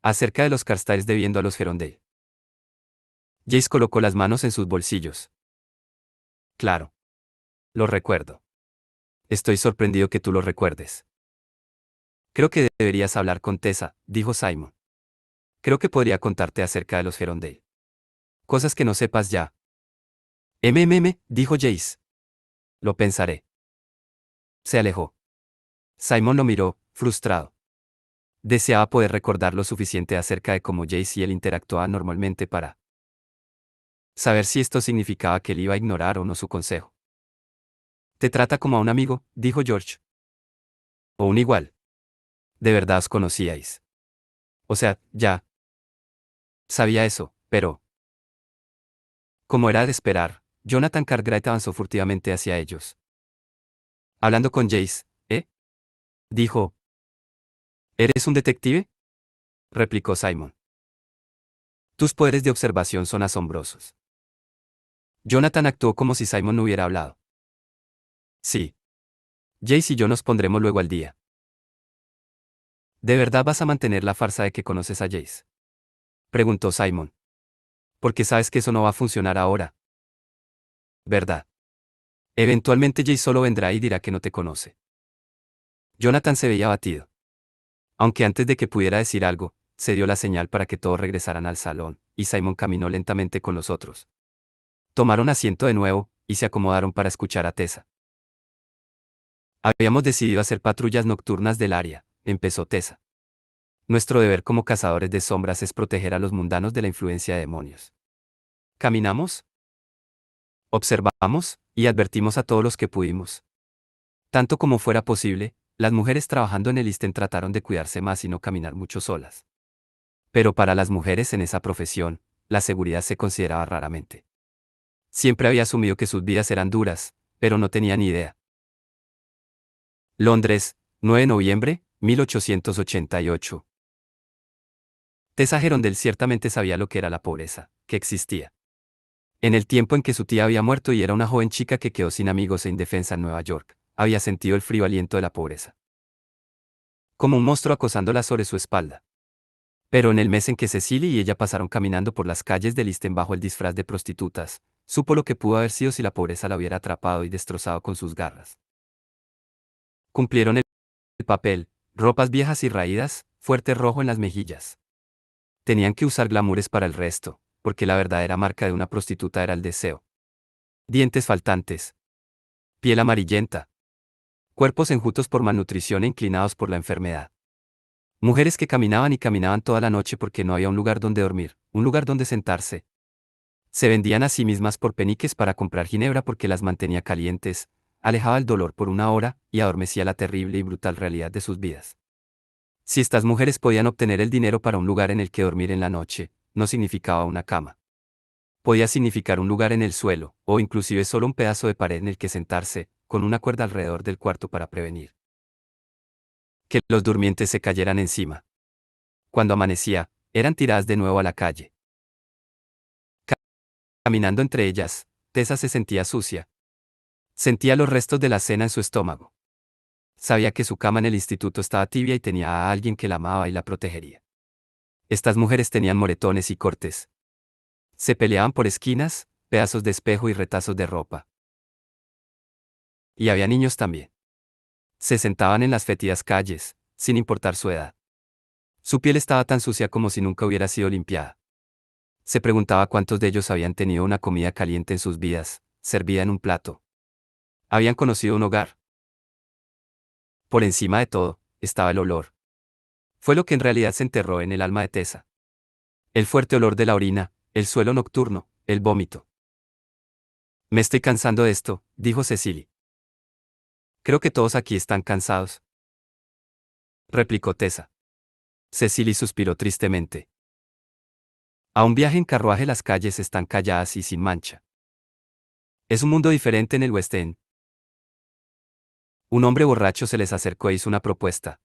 Acerca de los Carstairs debiendo a los Gerondale. Jace colocó las manos en sus bolsillos. Claro. Lo recuerdo. Estoy sorprendido que tú lo recuerdes. Creo que deberías hablar con Tessa, dijo Simon. Creo que podría contarte acerca de los Gerondale. Cosas que no sepas ya. Dijo Jace. Lo pensaré. Se alejó. Simon lo miró, frustrado. Deseaba poder recordar lo suficiente acerca de cómo Jace y él interactuaban normalmente para saber si esto significaba que él iba a ignorar o no su consejo. Te trata como a un amigo, dijo George. O un igual. De verdad os conocíais. O sea, ya. Sabía eso, pero... Como era de esperar, Jonathan Cartwright avanzó furtivamente hacia ellos. Hablando con Jace, ¿eh? Dijo. ¿Eres un detective? Replicó Simon. Tus poderes de observación son asombrosos. Jonathan actuó como si Simon no hubiera hablado. Sí. Jace y yo nos pondremos luego al día. ¿De verdad vas a mantener la farsa de que conoces a Jace? Preguntó Simon. Porque sabes que eso no va a funcionar ahora. ¿Verdad? Eventualmente Jace solo vendrá y dirá que no te conoce. Jonathan se veía abatido. Aunque antes de que pudiera decir algo, se dio la señal para que todos regresaran al salón, y Simon caminó lentamente con los otros. Tomaron asiento de nuevo, y se acomodaron para escuchar a Tessa. Habíamos decidido hacer patrullas nocturnas del área, empezó Tessa. Nuestro deber como cazadores de sombras es proteger a los mundanos de la influencia de demonios. ¿Caminamos? Observamos, y advertimos a todos los que pudimos. Tanto como fuera posible, las mujeres trabajando en el ISTEN trataron de cuidarse más y no caminar mucho solas. Pero para las mujeres en esa profesión, la seguridad se consideraba raramente. Siempre había asumido que sus vidas eran duras, pero no tenía ni idea. Londres, 9 de noviembre, 1888. Tessa Gerondel ciertamente sabía lo que era la pobreza, que existía. En el tiempo en que su tía había muerto y era una joven chica que quedó sin amigos e indefensa en Nueva York, había sentido el frío aliento de la pobreza. Como un monstruo acosándola sobre su espalda. Pero en el mes en que Cecily y ella pasaron caminando por las calles de East End bajo el disfraz de prostitutas, supo lo que pudo haber sido si la pobreza la hubiera atrapado y destrozado con sus garras. Cumplieron el papel, ropas viejas y raídas, fuerte rojo en las mejillas. Tenían que usar glamures para el resto, porque la verdadera marca de una prostituta era el deseo. Dientes faltantes. Piel amarillenta. Cuerpos enjutos por malnutrición e inclinados por la enfermedad. Mujeres que caminaban y caminaban toda la noche porque no había un lugar donde dormir, un lugar donde sentarse. Se vendían a sí mismas por peniques para comprar ginebra porque las mantenía calientes, alejaba el dolor por una hora y adormecía la terrible y brutal realidad de sus vidas. Si estas mujeres podían obtener el dinero para un lugar en el que dormir en la noche, no significaba una cama. Podía significar un lugar en el suelo, o inclusive solo un pedazo de pared en el que sentarse, con una cuerda alrededor del cuarto para prevenir que los durmientes se cayeran encima. Cuando amanecía, eran tiradas de nuevo a la calle. Caminando entre ellas, Tessa se sentía sucia. Sentía los restos de la cena en su estómago. Sabía que su cama en el instituto estaba tibia y tenía a alguien que la amaba y la protegería. Estas mujeres tenían moretones y cortes. Se peleaban por esquinas, pedazos de espejo y retazos de ropa. Y había niños también. Se sentaban en las fétidas calles, sin importar su edad. Su piel estaba tan sucia como si nunca hubiera sido limpiada. Se preguntaba cuántos de ellos habían tenido una comida caliente en sus vidas, servida en un plato. Habían conocido un hogar. Por encima de todo, estaba el olor. Fue lo que en realidad se enterró en el alma de Tessa. El fuerte olor de la orina, el suelo nocturno, el vómito. Me estoy cansando de esto, dijo Cecily. Creo que todos aquí están cansados, replicó Tessa. Cecily suspiró tristemente. A un viaje en carruaje las calles están calladas y sin mancha. Es un mundo diferente en el West End. Un hombre borracho se les acercó e hizo una propuesta.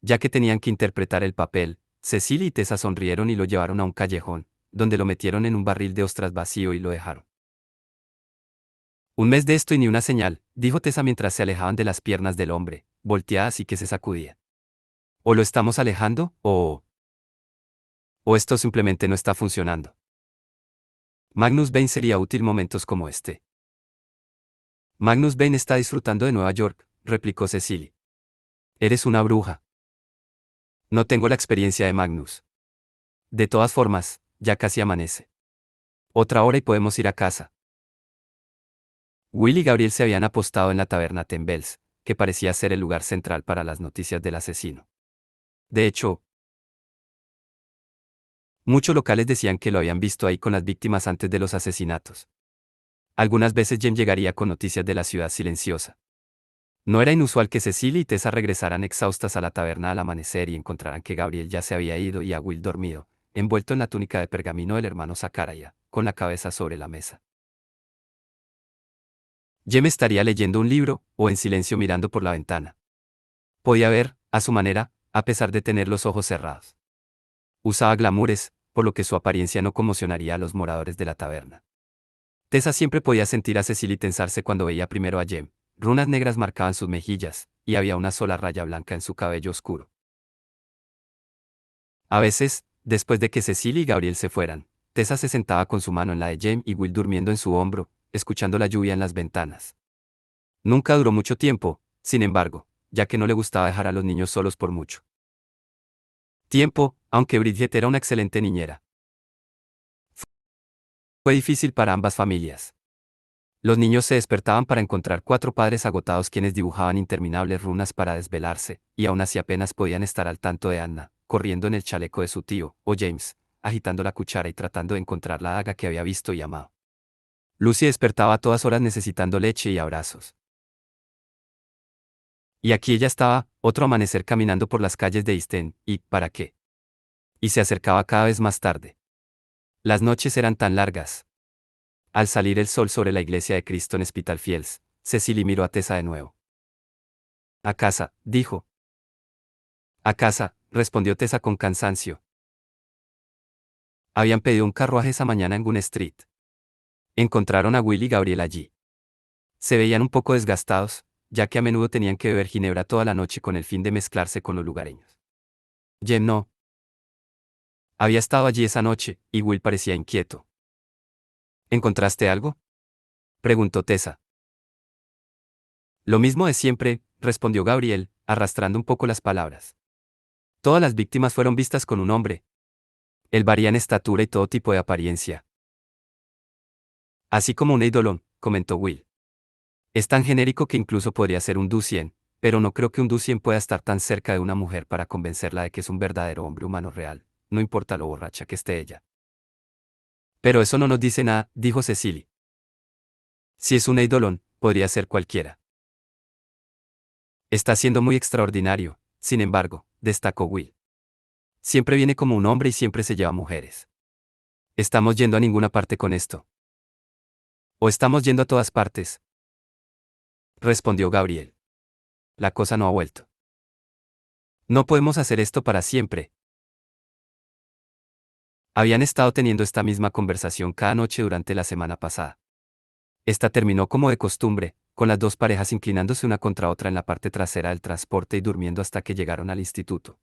Ya que tenían que interpretar el papel, Cecily y Tessa sonrieron y lo llevaron a un callejón, donde lo metieron en un barril de ostras vacío y lo dejaron. Un mes de esto y ni una señal, dijo Tessa mientras se alejaban de las piernas del hombre, volteadas y que se sacudía. O lo estamos alejando, o esto simplemente no está funcionando. Magnus Bane sería útil momentos como este. Magnus Bane está disfrutando de Nueva York, replicó Cecily. Eres una bruja. No tengo la experiencia de Magnus. De todas formas, ya casi amanece. Otra hora y podemos ir a casa. Will y Gabriel se habían apostado en la taberna Tembels, que parecía ser el lugar central para las noticias del asesino. De hecho, muchos locales decían que lo habían visto ahí con las víctimas antes de los asesinatos. Algunas veces Jem llegaría con noticias de la ciudad silenciosa. No era inusual que Cecilia y Tessa regresaran exhaustas a la taberna al amanecer y encontraran que Gabriel ya se había ido y a Will dormido, envuelto en la túnica de pergamino del hermano Zacaria, con la cabeza sobre la mesa. Jem estaría leyendo un libro, o en silencio mirando por la ventana. Podía ver, a su manera, a pesar de tener los ojos cerrados. Usaba glamures, por lo que su apariencia no conmocionaría a los moradores de la taberna. Tessa siempre podía sentir a Cecily tensarse cuando veía primero a Jem. Runas negras marcaban sus mejillas, y había una sola raya blanca en su cabello oscuro. A veces, después de que Cecily y Gabriel se fueran, Tessa se sentaba con su mano en la de Jem y Will durmiendo en su hombro, escuchando la lluvia en las ventanas. Nunca duró mucho tiempo, sin embargo, ya que no le gustaba dejar a los niños solos por mucho tiempo, aunque Bridget era una excelente niñera. Fue difícil para ambas familias. Los niños se despertaban para encontrar cuatro padres agotados quienes dibujaban interminables runas para desvelarse, y aún así apenas podían estar al tanto de Anna, corriendo en el chaleco de su tío, o James, agitando la cuchara y tratando de encontrar la daga que había visto y amado. Lucy despertaba a todas horas necesitando leche y abrazos. Y aquí ella estaba, otro amanecer caminando por las calles de East End, y ¿para qué? Y se acercaba cada vez más tarde. Las noches eran tan largas. Al salir el sol sobre la iglesia de Cristo en Spitalfields, Cecily miró a Tessa de nuevo. A casa, dijo. A casa, respondió Tessa con cansancio. Habían pedido un carruaje esa mañana en Gun Street. Encontraron a Will y Gabriel allí. Se veían un poco desgastados, ya que a menudo tenían que beber ginebra toda la noche con el fin de mezclarse con los lugareños. Jem no. Había estado allí esa noche, y Will parecía inquieto. ¿Encontraste algo?, preguntó Tessa. Lo mismo de siempre, respondió Gabriel, arrastrando un poco las palabras. Todas las víctimas fueron vistas con un hombre. Él varía en estatura y todo tipo de apariencia. Así como un eidolon, comentó Will. Es tan genérico que incluso podría ser un Dusien, pero no creo que un Dusien pueda estar tan cerca de una mujer para convencerla de que es un verdadero hombre humano real, no importa lo borracha que esté ella. Pero eso no nos dice nada, dijo Cecily. Si es un eidolon, podría ser cualquiera. Está siendo muy extraordinario, sin embargo, destacó Will. Siempre viene como un hombre y siempre se lleva mujeres. ¿Estamos yendo a ninguna parte con esto? ¿O estamos yendo a todas partes?, respondió Gabriel. La cosa no ha vuelto. No podemos hacer esto para siempre. Habían estado teniendo esta misma conversación cada noche durante la semana pasada. Esta terminó como de costumbre, con las dos parejas inclinándose una contra otra en la parte trasera del transporte y durmiendo hasta que llegaron al instituto.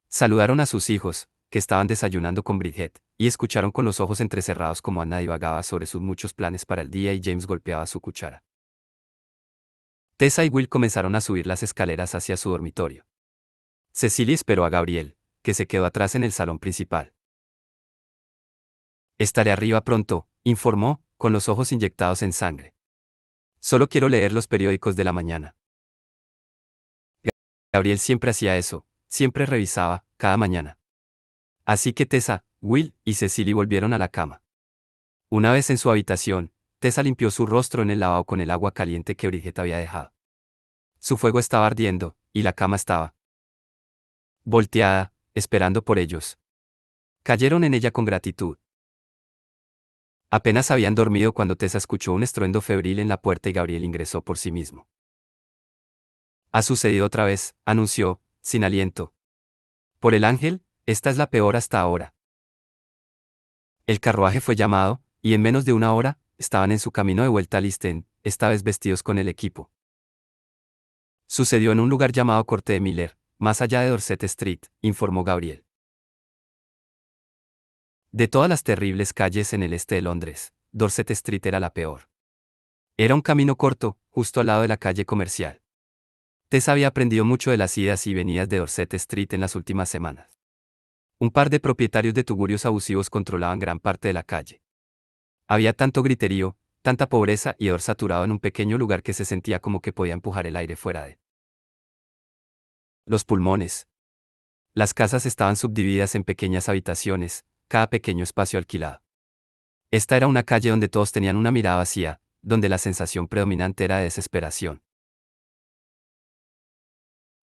Saludaron a sus hijos, que estaban desayunando con Bridget, y escucharon con los ojos entrecerrados como Anna divagaba sobre sus muchos planes para el día y James golpeaba su cuchara. Tessa y Will comenzaron a subir las escaleras hacia su dormitorio. Cecily esperó a Gabriel, que se quedó atrás en el salón principal. Estaré arriba pronto, informó, con los ojos inyectados en sangre. Solo quiero leer los periódicos de la mañana. Gabriel siempre hacía eso, siempre revisaba, cada mañana. Así que Tessa, Will y Cecily volvieron a la cama. Una vez en su habitación, Tessa limpió su rostro en el lavabo con el agua caliente que Bridget había dejado. Su fuego estaba ardiendo, y la cama estaba volteada, esperando por ellos. Cayeron en ella con gratitud. Apenas habían dormido cuando Tessa escuchó un estruendo febril en la puerta y Gabriel ingresó por sí mismo. Ha sucedido otra vez, anunció, sin aliento. Por el ángel, esta es la peor hasta ahora. El carruaje fue llamado, y en menos de una hora, estaban en su camino de vuelta a Listen, esta vez vestidos con el equipo. Sucedió en un lugar llamado Corte de Miller, más allá de Dorset Street, informó Gabriel. De todas las terribles calles en el este de Londres, Dorset Street era la peor. Era un camino corto, justo al lado de la calle comercial. Tess había aprendido mucho de las idas y venidas de Dorset Street en las últimas semanas. Un par de propietarios de tugurios abusivos controlaban gran parte de la calle. Había tanto griterío, tanta pobreza y hedor saturado en un pequeño lugar que se sentía como que podía empujar el aire fuera de los pulmones. Las casas estaban subdivididas en pequeñas habitaciones, cada pequeño espacio alquilado. Esta era una calle donde todos tenían una mirada vacía, donde la sensación predominante era de desesperación.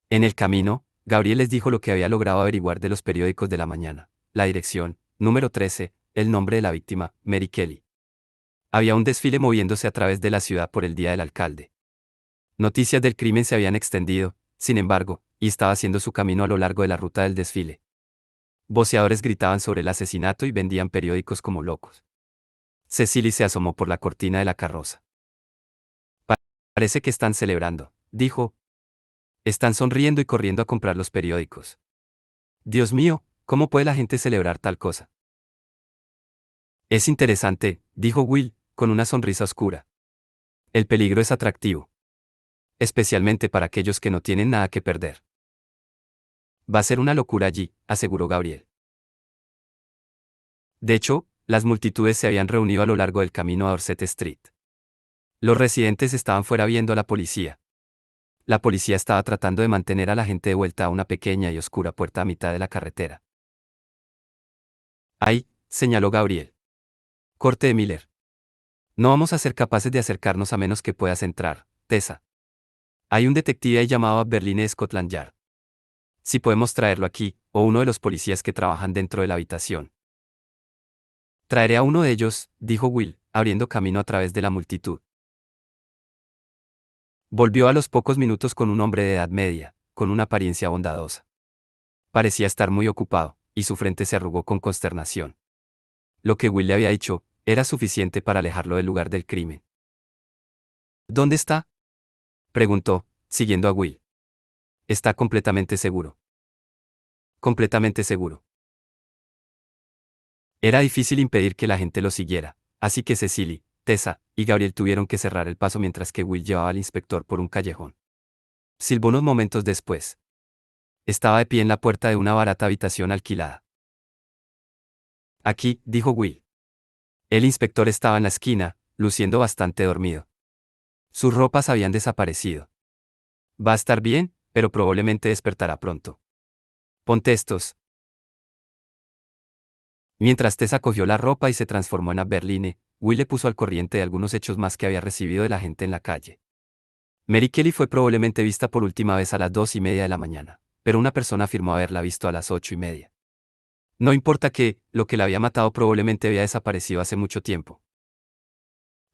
En el camino, Gabriel les dijo lo que había logrado averiguar de los periódicos de la mañana: la dirección, número 13, el nombre de la víctima, Mary Kelly. Había un desfile moviéndose a través de la ciudad por el día del alcalde. Noticias del crimen se habían extendido, sin embargo, y estaba haciendo su camino a lo largo de la ruta del desfile. Voceadores gritaban sobre el asesinato y vendían periódicos como locos. Cecily se asomó por la cortina de la carroza. Parece que están celebrando, dijo. Están sonriendo y corriendo a comprar los periódicos. Dios mío, ¿cómo puede la gente celebrar tal cosa? Es interesante, dijo Will, con una sonrisa oscura. El peligro es atractivo. Especialmente para aquellos que no tienen nada que perder. Va a ser una locura allí, aseguró Gabriel. De hecho, las multitudes se habían reunido a lo largo del camino a Dorset Street. Los residentes estaban fuera viendo a la policía. La policía estaba tratando de mantener a la gente de vuelta a una pequeña y oscura puerta a mitad de la carretera. Ahí, señaló Gabriel. Corte de Miller. No vamos a ser capaces de acercarnos a menos que puedas entrar, Tessa. Hay un detective ahí llamado a Berlin Scotland Yard. Si podemos traerlo aquí, o uno de los policías que trabajan dentro de la habitación. Traeré a uno de ellos, dijo Will, abriendo camino a través de la multitud. Volvió a los pocos minutos con un hombre de edad media, con una apariencia bondadosa. Parecía estar muy ocupado, y su frente se arrugó con consternación. Lo que Will le había dicho era suficiente para alejarlo del lugar del crimen. ¿Dónde está?, preguntó, siguiendo a Will. Está completamente seguro. Completamente seguro. Era difícil impedir que la gente lo siguiera, así que Cecily, Tessa y Gabriel tuvieron que cerrar el paso mientras que Will llevaba al inspector por un callejón. Silbó unos momentos después. Estaba de pie en la puerta de una barata habitación alquilada. Aquí, dijo Will. El inspector estaba en la esquina, luciendo bastante dormido. Sus ropas habían desaparecido. Va a estar bien, pero probablemente despertará pronto. Ponte estos. Mientras Tessa cogió la ropa y se transformó en Berline, Will le puso al corriente de algunos hechos más que había recibido de la gente en la calle. Mary Kelly fue probablemente vista por última vez a las 2:30 de la mañana, pero una persona afirmó haberla visto a las 8:30. No importa que, lo que la había matado probablemente había desaparecido hace mucho tiempo.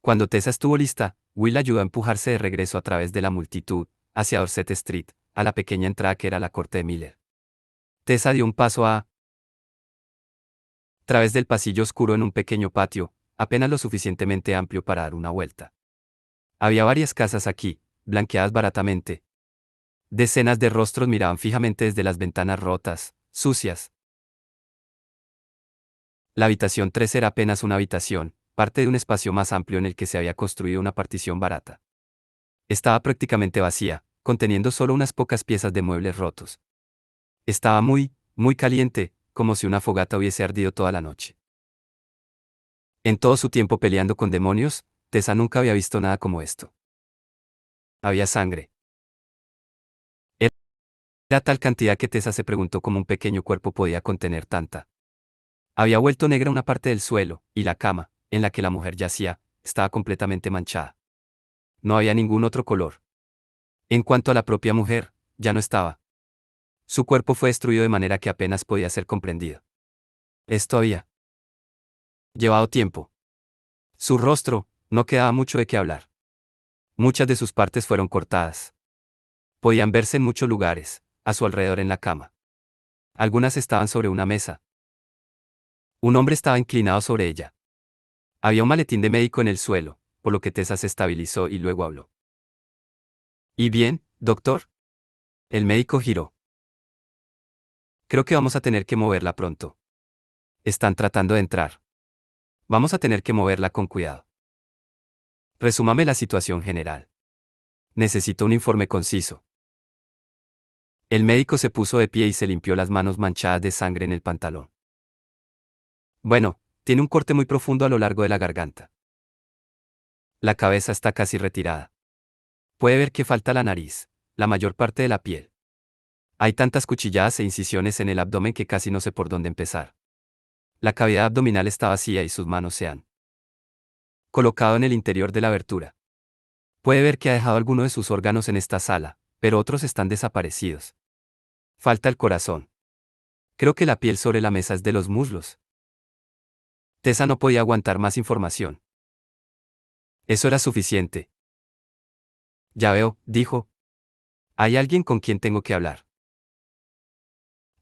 Cuando Tessa estuvo lista, Will ayudó a empujarse de regreso a través de la multitud, hacia Dorset Street, a la pequeña entrada que era la corte de Miller. Tessa dio un paso a través del pasillo oscuro en un pequeño patio, apenas lo suficientemente amplio para dar una vuelta. Había varias casas aquí, blanqueadas baratamente. Decenas de rostros miraban fijamente desde las ventanas rotas, sucias. La habitación 3 era apenas una habitación, parte de un espacio más amplio en el que se había construido una partición barata. Estaba prácticamente vacía, conteniendo solo unas pocas piezas de muebles rotos. Estaba muy caliente, como si una fogata hubiese ardido toda la noche. En todo su tiempo peleando con demonios, Tessa nunca había visto nada como esto. Había sangre. Era tal cantidad que Tessa se preguntó cómo un pequeño cuerpo podía contener tanta. Había vuelto negra una parte del suelo, y la cama, en la que la mujer yacía, estaba completamente manchada. No había ningún otro color. En cuanto a la propia mujer, ya no estaba. Su cuerpo fue destruido de manera que apenas podía ser comprendido. Esto había llevado tiempo. Su rostro, no quedaba mucho de qué hablar. Muchas de sus partes fueron cortadas. Podían verse en muchos lugares, a su alrededor en la cama. Algunas estaban sobre una mesa. Un hombre estaba inclinado sobre ella. Había un maletín de médico en el suelo, por lo que Tessa se estabilizó y luego habló. ¿Y bien, doctor? El médico giró. Creo que vamos a tener que moverla pronto. Están tratando de entrar. Vamos a tener que moverla con cuidado. Resúmame la situación general. Necesito un informe conciso. El médico se puso de pie y se limpió las manos manchadas de sangre en el pantalón. Bueno, tiene un corte muy profundo a lo largo de la garganta. La cabeza está casi retirada. Puede ver que falta la nariz, la mayor parte de la piel. Hay tantas cuchilladas e incisiones en el abdomen que casi no sé por dónde empezar. La cavidad abdominal está vacía y sus manos se han colocado en el interior de la abertura. Puede ver que ha dejado alguno de sus órganos en esta sala, pero otros están desaparecidos. Falta el corazón. Creo que la piel sobre la mesa es de los muslos. Tessa no podía aguantar más información. Eso era suficiente. Ya veo, dijo. Hay alguien con quien tengo que hablar.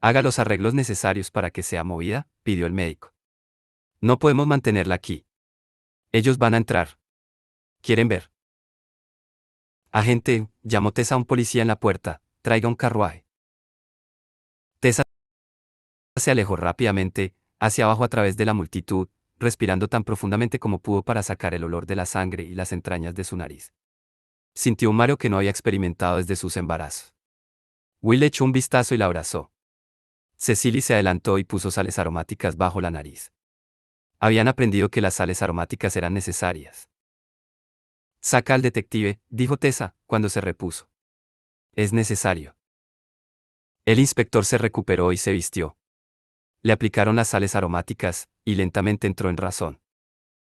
Haga los arreglos necesarios para que sea movida, pidió el médico. No podemos mantenerla aquí. Ellos van a entrar. ¿Quieren ver? Agente, llamó Tessa a un policía en la puerta, traiga un carruaje. Tessa se alejó rápidamente, hacia abajo a través de la multitud, respirando tan profundamente como pudo para sacar el olor de la sangre y las entrañas de su nariz. Sintió un mareo que no había experimentado desde sus embarazos. Will le echó un vistazo y la abrazó. Cecily se adelantó y puso sales aromáticas bajo la nariz. Habían aprendido que las sales aromáticas eran necesarias. Saca al detective, dijo Tessa, cuando se repuso. Es necesario. El inspector se recuperó y se vistió. Le aplicaron las sales aromáticas, y lentamente entró en razón.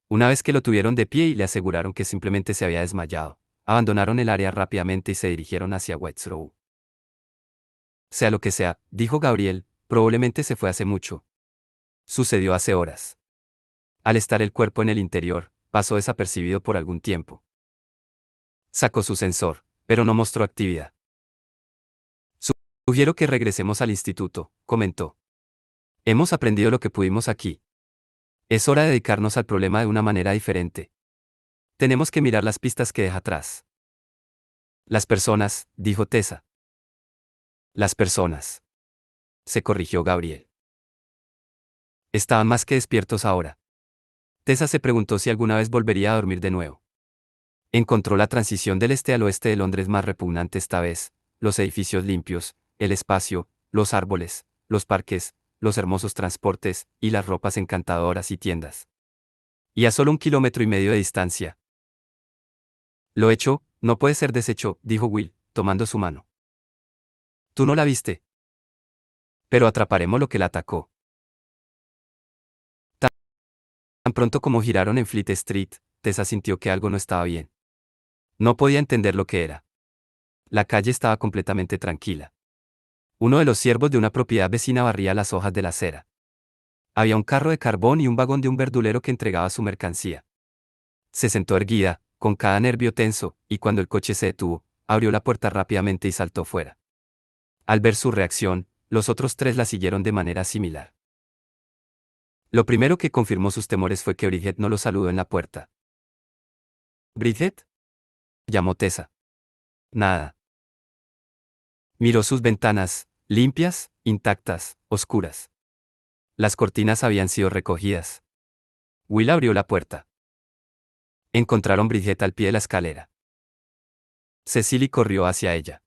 Una vez que lo tuvieron de pie y le aseguraron que simplemente se había desmayado, abandonaron el área rápidamente y se dirigieron hacia Wexrow. Sea lo que sea, dijo Gabriel, probablemente se fue hace mucho. Sucedió hace horas. Al estar el cuerpo en el interior, pasó desapercibido por algún tiempo. Sacó su sensor, pero no mostró actividad. Sugiero que regresemos al instituto, comentó. Hemos aprendido lo que pudimos aquí. Es hora de dedicarnos al problema de una manera diferente. Tenemos que mirar las pistas que deja atrás. Las personas, dijo Tessa. Las personas. Se corrigió Gabriel. Estaban más que despiertos ahora. Tessa se preguntó si alguna vez volvería a dormir de nuevo. Encontró la transición del este al oeste de Londres más repugnante esta vez, los edificios limpios, el espacio, los árboles, los parques, los hermosos transportes, y las ropas encantadoras y tiendas. Y a solo 1,5 kilómetros de distancia. Lo hecho, no puede ser deshecho, dijo Will, tomando su mano. Tú no la viste. Pero atraparemos lo que la atacó. Tan pronto como giraron en Fleet Street, Tessa sintió que algo no estaba bien. No podía entender lo que era. La calle estaba completamente tranquila. Uno de los siervos de una propiedad vecina barría las hojas de la acera. Había un carro de carbón y un vagón de un verdulero que entregaba su mercancía. Se sentó erguida, con cada nervio tenso, y cuando el coche se detuvo, abrió la puerta rápidamente y saltó fuera. Al ver su reacción, los otros tres la siguieron de manera similar. Lo primero que confirmó sus temores fue que Bridget no lo saludó en la puerta. ¿Bridget?, llamó Tessa. Nada. Miró sus ventanas, limpias, intactas, oscuras. Las cortinas habían sido recogidas. Will abrió la puerta. Encontraron Bridget al pie de la escalera. Cecily corrió hacia ella.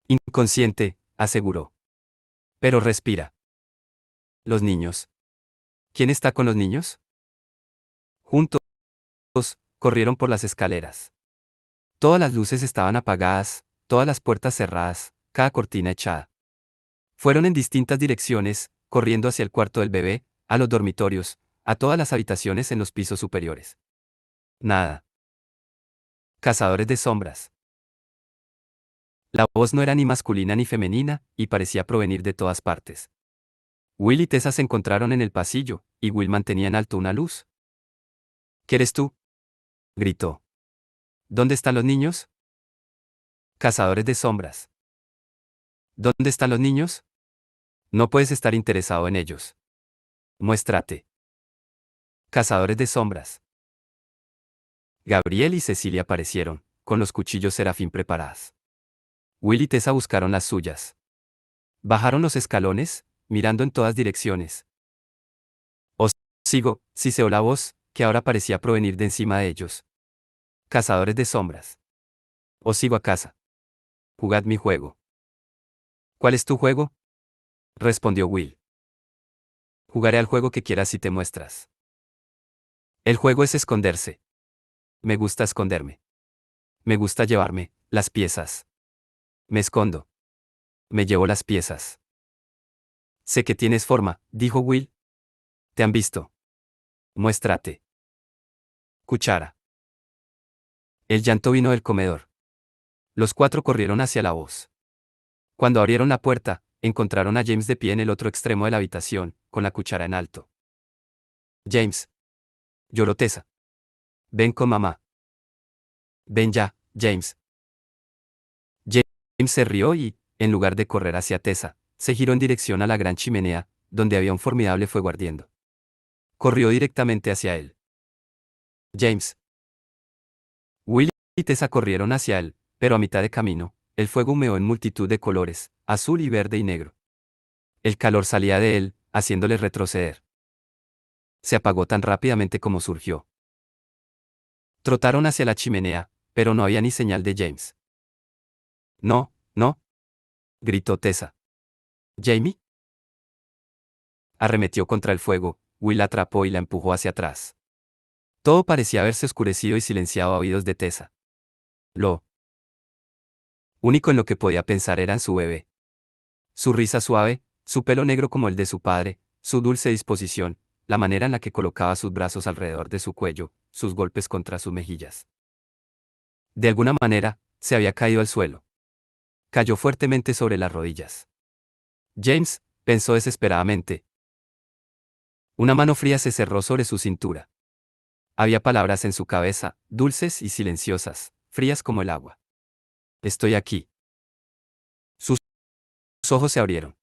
Inconsciente, aseguró. Pero respira. Los niños. ¿Quién está con los niños? Juntos, corrieron por las escaleras. Todas las luces estaban apagadas, todas las puertas cerradas, cada cortina echada. Fueron en distintas direcciones, corriendo hacia el cuarto del bebé, a los dormitorios, a todas las habitaciones en los pisos superiores. Nada. Cazadores de sombras. La voz no era ni masculina ni femenina, y parecía provenir de todas partes. Will y Tessa se encontraron en el pasillo, y Will mantenía en alto una luz. ¿Qué eres tú?, gritó. ¿Dónde están los niños? Cazadores de sombras. ¿Dónde están los niños? No puedes estar interesado en ellos. Muéstrate. Cazadores de sombras. Gabriel y Cecilia aparecieron, con los cuchillos Serafín preparados. Will y Tessa buscaron las suyas. Bajaron los escalones, mirando en todas direcciones. Os sigo, siseó la voz, que ahora parecía provenir de encima de ellos. Cazadores de sombras. Os sigo a casa. Jugad mi juego. ¿Cuál es tu juego?, respondió Will. Jugaré al juego que quieras si te muestras. El juego es esconderse. Me gusta esconderme. Me gusta llevarme las piezas. Me escondo. Me llevo las piezas. Sé que tienes forma, dijo Will. Te han visto. Muéstrate. Cuchara. El llanto vino del comedor. Los cuatro corrieron hacia la voz. Cuando abrieron la puerta, encontraron a James de pie en el otro extremo de la habitación, con la cuchara en alto. James. Lloró Tessa. Ven con mamá. Ven ya, James. James se rió y, en lugar de correr hacia Tessa, se giró en dirección a la gran chimenea, donde había un formidable fuego ardiendo. Corrió directamente hacia él. James. Will y Tessa corrieron hacia él, pero a mitad de camino, el fuego humeó en multitud de colores, azul y verde y negro. El calor salía de él, haciéndole retroceder. Se apagó tan rápidamente como surgió. Trotaron hacia la chimenea, pero no había ni señal de James. No, no, gritó Tessa. ¿Jamie? Arremetió contra el fuego, Will la atrapó y la empujó hacia atrás. Todo parecía haberse oscurecido y silenciado a oídos de Tessa. Lo único en lo que podía pensar era en su bebé. Su risa suave, su pelo negro como el de su padre, su dulce disposición, la manera en la que colocaba sus brazos alrededor de su cuello, sus golpes contra sus mejillas. De alguna manera, se había caído al suelo. Cayó fuertemente sobre las rodillas. James, pensó desesperadamente. Una mano fría se cerró sobre su cintura. Había palabras en su cabeza, dulces y silenciosas. frías como el agua. Estoy aquí. Sus ojos se abrieron.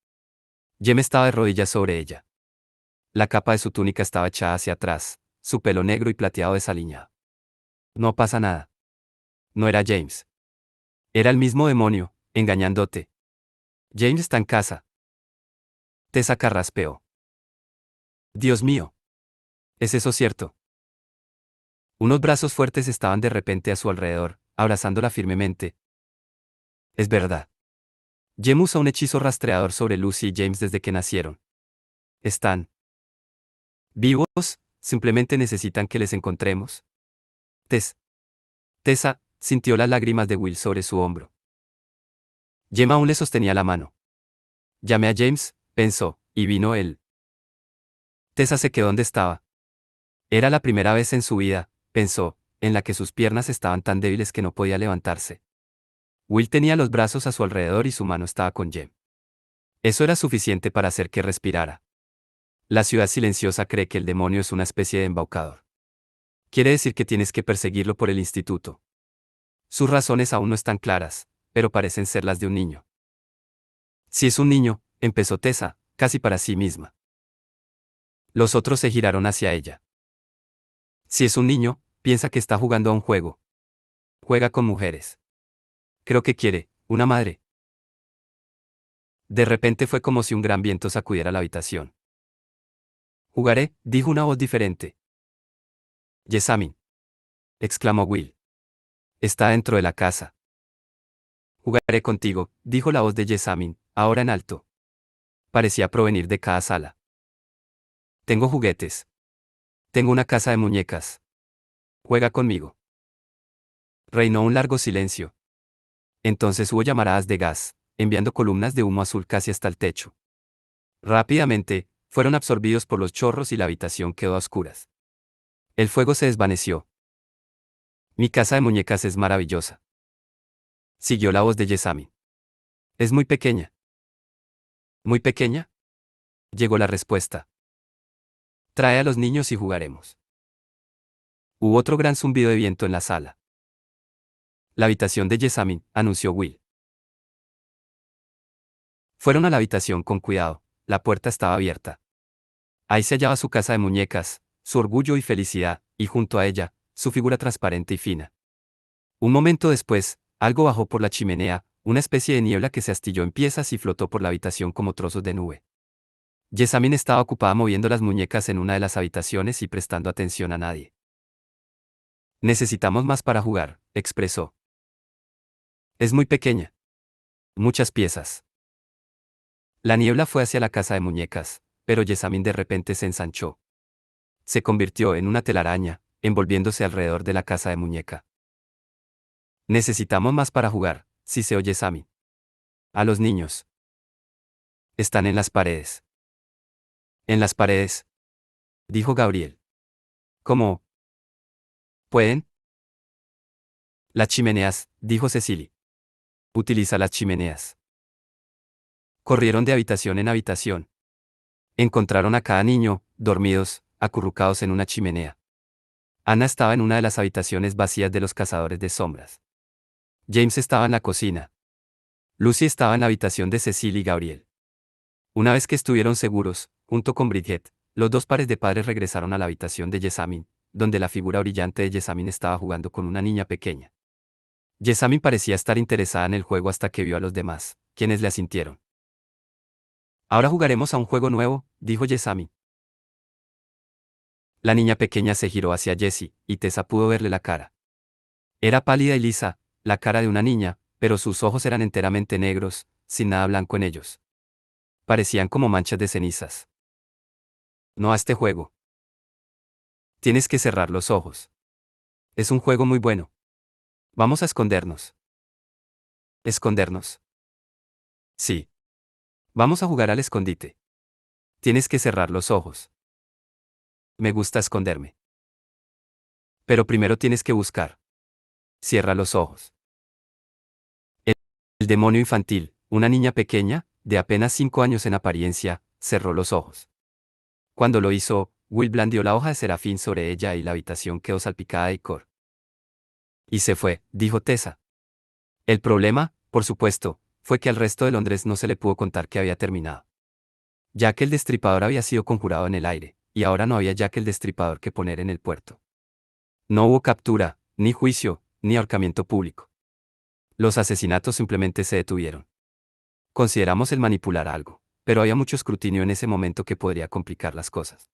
Jem estaba de rodillas sobre ella. La capa de su túnica estaba echada hacia atrás, su pelo negro y plateado desaliñado. No pasa nada. No era James. Era el mismo demonio, engañándote. James está en casa. Tessa carraspeó. Dios mío. ¿Es eso cierto? Unos brazos fuertes estaban de repente a su alrededor, abrazándola firmemente. Es verdad. Jem usa un hechizo rastreador sobre Lucy y James desde que nacieron. Están vivos, simplemente necesitan que les encontremos. Tessa sintió las lágrimas de Will sobre su hombro. Jem aún le sostenía la mano. Llamé a James, pensó, y vino él. Tessa se quedó donde estaba. Era la primera vez en su vida, pensó, en la que sus piernas estaban tan débiles que no podía levantarse. Will tenía los brazos a su alrededor y su mano estaba con Jem. Eso era suficiente para hacer que respirara. La ciudad silenciosa cree que el demonio es una especie de embaucador. Quiere decir que tienes que perseguirlo por el instituto. Sus razones aún no están claras, pero parecen ser las de un niño. Si es un niño, empezó Tessa, casi para sí misma. Los otros se giraron hacia ella. Si es un niño, piensa que está jugando a un juego. Juega con mujeres. Creo que quiere, una madre. De repente fue como si un gran viento sacudiera la habitación. Jugaré, dijo una voz diferente. Jessamine, exclamó Will. Está dentro de la casa. Jugaré contigo, dijo la voz de Jessamine, ahora en alto. Parecía provenir de cada sala. Tengo juguetes. Tengo una casa de muñecas. Juega conmigo. Reinó un largo silencio. Entonces hubo llamaradas de gas, enviando columnas de humo azul casi hasta el techo. Rápidamente, fueron absorbidos por los chorros y la habitación quedó a oscuras. El fuego se desvaneció. Mi casa de muñecas es maravillosa. Siguió la voz de Jessamine. Es muy pequeña. ¿Muy pequeña? Llegó la respuesta. Trae a los niños y jugaremos. Hubo otro gran zumbido de viento en la sala. La habitación de Jessamine, anunció Will. Fueron a la habitación con cuidado, la puerta estaba abierta. Ahí se hallaba su casa de muñecas, su orgullo y felicidad, y junto a ella, su figura transparente y fina. Un momento después, algo bajó por la chimenea, una especie de niebla que se astilló en piezas y flotó por la habitación como trozos de nube. Jessamine estaba ocupada moviendo las muñecas en una de las habitaciones y prestando atención a nadie. Necesitamos más para jugar, expresó. Es muy pequeña. Muchas piezas. La niebla fue hacia la casa de muñecas, pero Jessamine de repente se ensanchó. Se convirtió en una telaraña, envolviéndose alrededor de la casa de muñeca. Necesitamos más para jugar, siseó Jessamine. A los niños. Están en las paredes. En las paredes, dijo Gabriel. ¿Cómo? ¿Pueden? Las chimeneas, dijo Cecily. Utiliza las chimeneas. Corrieron de habitación en habitación. Encontraron a cada niño, dormidos, acurrucados en una chimenea. Anna estaba en una de las habitaciones vacías de los cazadores de sombras. James estaba en la cocina. Lucy estaba en la habitación de Cecily y Gabriel. Una vez que estuvieron seguros, junto con Bridget, los dos pares de padres regresaron a la habitación de Jessamine, donde la figura brillante de Jessamine estaba jugando con una niña pequeña. Jessamine parecía estar interesada en el juego hasta que vio a los demás, quienes le asintieron. Ahora jugaremos a un juego nuevo, dijo Jessamine. La niña pequeña se giró hacia Jessie, y Tessa pudo verle la cara. Era pálida y lisa, la cara de una niña, pero sus ojos eran enteramente negros, sin nada blanco en ellos. Parecían como manchas de cenizas. No a este juego. Tienes que cerrar los ojos. Es un juego muy bueno. Vamos a escondernos. ¿Escondernos? Sí. Vamos a jugar al escondite. Tienes que cerrar los ojos. Me gusta esconderme. Pero primero tienes que buscar. Cierra los ojos. El, el demonio infantil, una niña pequeña, de apenas 5 años en apariencia, cerró los ojos. Cuando lo hizo, Will blandió la hoja de serafín sobre ella y la habitación quedó salpicada de icor. Y se fue, dijo Tessa. El problema, por supuesto, fue que al resto de Londres no se le pudo contar que había terminado. Jack el Destripador había sido conjurado en el aire, y ahora no había Jack el Destripador que poner en el puerto. No hubo captura, ni juicio, ni ahorcamiento público. Los asesinatos simplemente se detuvieron. Consideramos el manipular algo, pero había mucho escrutinio en ese momento que podría complicar las cosas.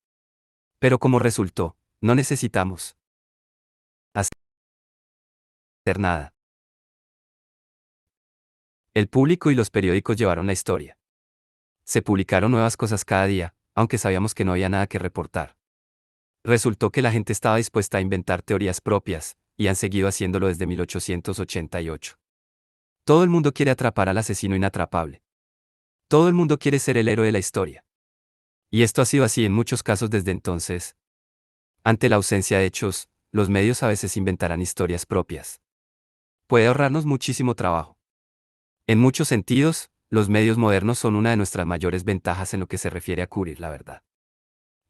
Pero como resultó, no necesitamos hacer nada. El público y los periódicos llevaron la historia. Se publicaron nuevas cosas cada día, aunque sabíamos que no había nada que reportar. Resultó que la gente estaba dispuesta a inventar teorías propias, y han seguido haciéndolo desde 1888. Todo el mundo quiere atrapar al asesino inatrapable. Todo el mundo quiere ser el héroe de la historia. Y esto ha sido así en muchos casos desde entonces. Ante la ausencia de hechos, los medios a veces inventarán historias propias. Puede ahorrarnos muchísimo trabajo. En muchos sentidos, los medios modernos son una de nuestras mayores ventajas en lo que se refiere a cubrir la verdad.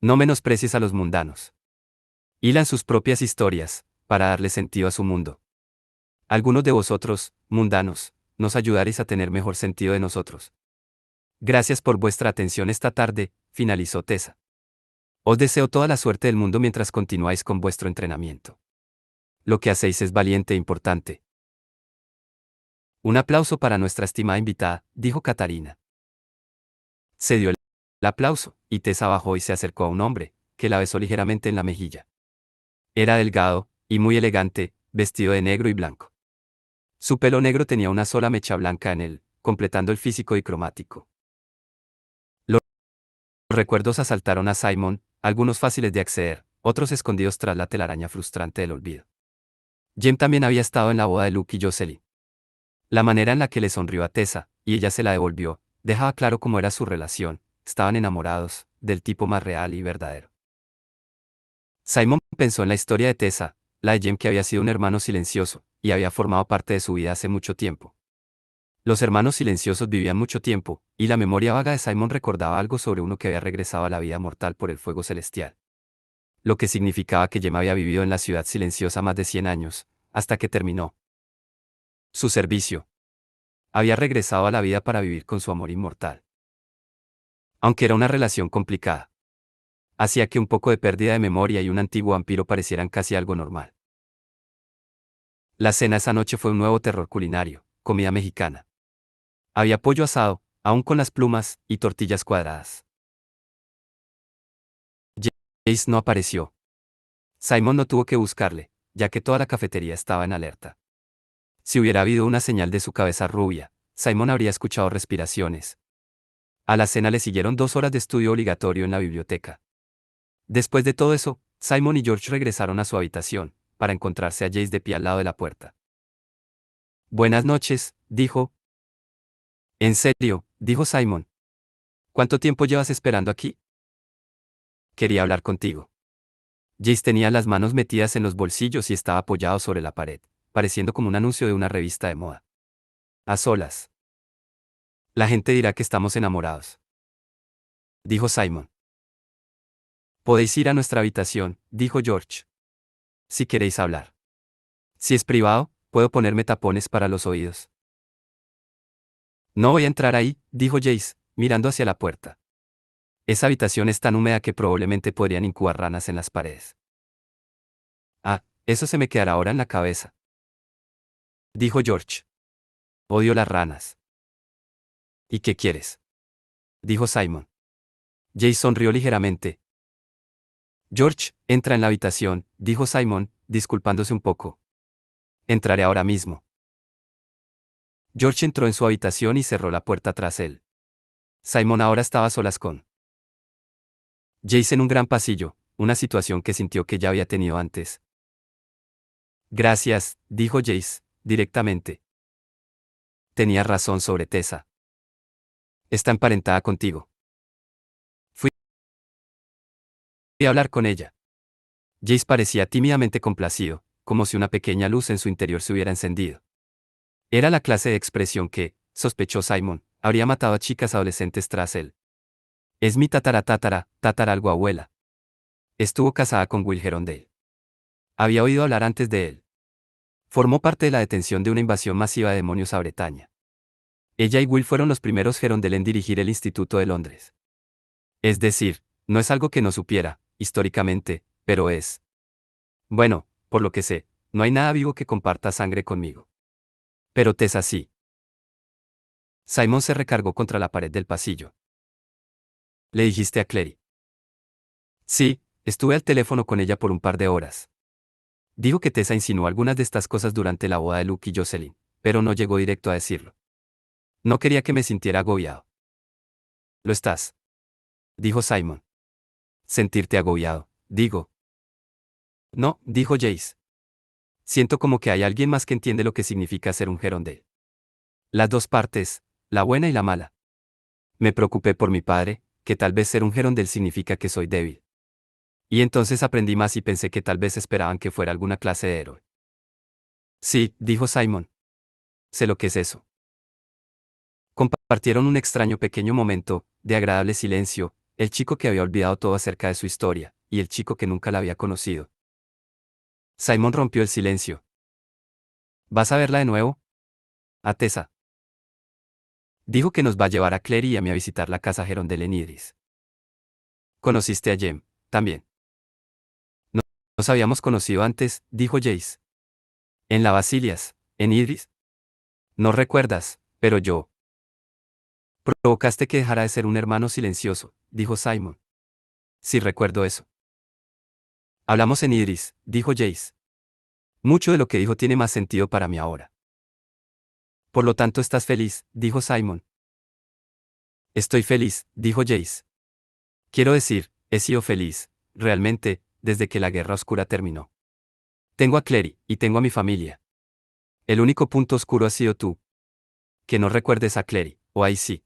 No menosprecies a los mundanos. Hilan sus propias historias, para darle sentido a su mundo. Algunos de vosotros, mundanos, nos ayudaréis a tener mejor sentido de nosotros. Gracias por vuestra atención esta tarde, finalizó Tessa. Os deseo toda la suerte del mundo mientras continuáis con vuestro entrenamiento. Lo que hacéis es valiente e importante. Un aplauso para nuestra estimada invitada, dijo Catarina. Se dio el aplauso, y Tessa bajó y se acercó a un hombre, que la besó ligeramente en la mejilla. Era delgado, y muy elegante, vestido de negro y blanco. Su pelo negro tenía una sola mecha blanca en él, completando el físico dicromático. Los recuerdos asaltaron a Simon, algunos fáciles de acceder, otros escondidos tras la telaraña frustrante del olvido. Jem también había estado en la boda de Luke y Jocelyn. La manera en la que le sonrió a Tessa, y ella se la devolvió, dejaba claro cómo era su relación, estaban enamorados, del tipo más real y verdadero. Simon pensó en la historia de Tessa, la de Jem que había sido un hermano silencioso, y había formado parte de su vida hace mucho tiempo. Los hermanos silenciosos vivían mucho tiempo, y la memoria vaga de Simon recordaba algo sobre uno que había regresado a la vida mortal por el fuego celestial. Lo que significaba que Jem había vivido en la ciudad silenciosa más de 100 años, hasta que terminó su servicio. Había regresado a la vida para vivir con su amor inmortal. Aunque era una relación complicada, hacía que un poco de pérdida de memoria y un antiguo vampiro parecieran casi algo normal. La cena esa noche fue un nuevo terror culinario, comida mexicana. Había pollo asado, aún con las plumas, y tortillas cuadradas. Jace no apareció. Simon no tuvo que buscarle, ya que toda la cafetería estaba en alerta. Si hubiera habido una señal de su cabeza rubia, Simon habría escuchado respiraciones. A la cena le siguieron 2 horas de estudio obligatorio en la biblioteca. Después de todo eso, Simon y George regresaron a su habitación, para encontrarse a Jace de pie al lado de la puerta. Buenas noches, dijo. ¿En serio?, dijo Simon. ¿Cuánto tiempo llevas esperando aquí? Quería hablar contigo. Jace tenía las manos metidas en los bolsillos y estaba apoyado sobre la pared, pareciendo como un anuncio de una revista de moda. A solas. La gente dirá que estamos enamorados, dijo Simon. Podéis ir a nuestra habitación, dijo George. Si queréis hablar. Si es privado, puedo ponerme tapones para los oídos. No voy a entrar ahí, dijo Jace, mirando hacia la puerta. Esa habitación es tan húmeda que probablemente podrían incubar ranas en las paredes. Ah, eso se me quedará ahora en la cabeza, dijo George. Odio las ranas. ¿Y qué quieres?, dijo Simon. Jace sonrió ligeramente. George, entra en la habitación, dijo Simon, disculpándose un poco. Entraré ahora mismo. George entró en su habitación y cerró la puerta tras él. Simon ahora estaba a solas con Jace en un gran pasillo, una situación que sintió que ya había tenido antes. Gracias, dijo Jace, directamente. Tenía razón sobre Tessa. Está emparentada contigo. Fui a hablar con ella. Jace parecía tímidamente complacido, como si una pequeña luz en su interior se hubiera encendido. Era la clase de expresión que, sospechó Simon, habría matado a chicas adolescentes tras él. Es mi tataralgo-abuela. Estuvo casada con Will Herondale. Había oído hablar antes de él. Formó parte de la detención de una invasión masiva de demonios a Bretaña. Ella y Will fueron los primeros Gerondel en dirigir el Instituto de Londres. Es decir, no es algo que no supiera, históricamente, pero es. Bueno, por lo que sé, no hay nada vivo que comparta sangre conmigo. Pero Tessa sí. Simon se recargó contra la pared del pasillo. ¿Le dijiste a Clary? Sí, estuve al teléfono con ella por un par de horas. Dijo que Tessa insinuó algunas de estas cosas durante la boda de Luke y Jocelyn, pero no llegó directo a decirlo. No quería que me sintiera agobiado. Lo estás, dijo Simon. Sentirte agobiado, digo. No, dijo Jace. Siento como que hay alguien más que entiende lo que significa ser un Gerondale. Las dos partes, la buena y la mala. Me preocupé por mi padre, que tal vez ser un Gerondale significa que soy débil. Y entonces aprendí más y pensé que tal vez esperaban que fuera alguna clase de héroe. Sí, dijo Simon. Sé lo que es eso. Compartieron un extraño pequeño momento, de agradable silencio, el chico que había olvidado todo acerca de su historia, y el chico que nunca la había conocido. Simon rompió el silencio. ¿Vas a verla de nuevo? A Tessa. Dijo que nos va a llevar a Clary y a mí a visitar la casa Gerondale en Idris. ¿Conociste a Jem, también? No, nos habíamos conocido antes, dijo Jace. En la Basilias, en Idris. No recuerdas, pero yo. Provocaste que dejara de ser un hermano silencioso, dijo Simon. Sí recuerdo eso. Hablamos en Idris, dijo Jace. Mucho de lo que dijo tiene más sentido para mí ahora. Por lo tanto estás feliz, dijo Simon. Estoy feliz, dijo Jace. Quiero decir, he sido feliz, realmente, desde que la guerra oscura terminó. Tengo a Clary, y tengo a mi familia. El único punto oscuro ha sido tú. Que no recuerdes a Clary, o a sí.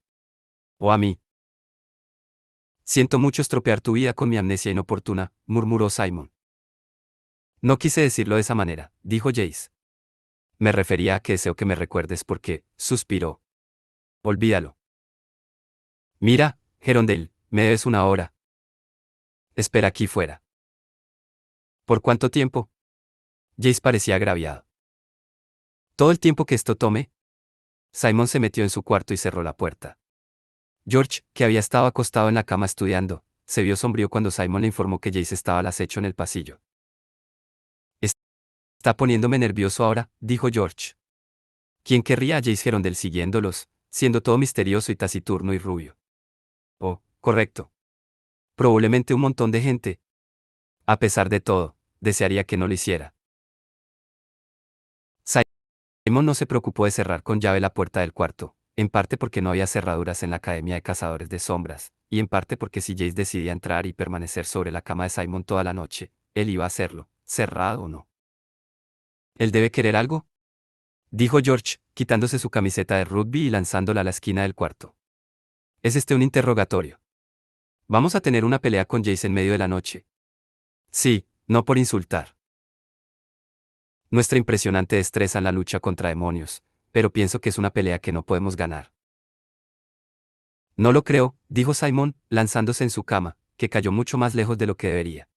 O a mí. Siento mucho estropear tu vida con mi amnesia inoportuna, murmuró Simon. No quise decirlo de esa manera, dijo Jace. Me refería a que deseo que me recuerdes porque, suspiró. Olvídalo. Mira, Gerondale, me debes una hora. Espera aquí fuera. ¿Por cuánto tiempo? Jace parecía agraviado. ¿Todo el tiempo que esto tome? Simon se metió en su cuarto y cerró la puerta. George, que había estado acostado en la cama estudiando, se vio sombrío cuando Simon le informó que Jace estaba al acecho en el pasillo. Está poniéndome nervioso ahora, dijo George. ¿Quién querría a Jace Gerondale siguiéndolos, siendo todo misterioso y taciturno y rubio? Oh, correcto. Probablemente un montón de gente. A pesar de todo, desearía que no lo hiciera. Simon no se preocupó de cerrar con llave la puerta del cuarto, en parte porque no había cerraduras en la Academia de Cazadores de Sombras, y en parte porque si Jace decidía entrar y permanecer sobre la cama de Simon toda la noche, él iba a hacerlo, cerrado o no. ¿Él debe querer algo? Dijo George, quitándose su camiseta de rugby y lanzándola a la esquina del cuarto. ¿Es este un interrogatorio? ¿Vamos a tener una pelea con Jace en medio de la noche? Sí, no por insultar. Nuestra impresionante destreza en la lucha contra demonios, pero pienso que es una pelea que no podemos ganar. No lo creo, dijo Simon, lanzándose en su cama, que cayó mucho más lejos de lo que debería.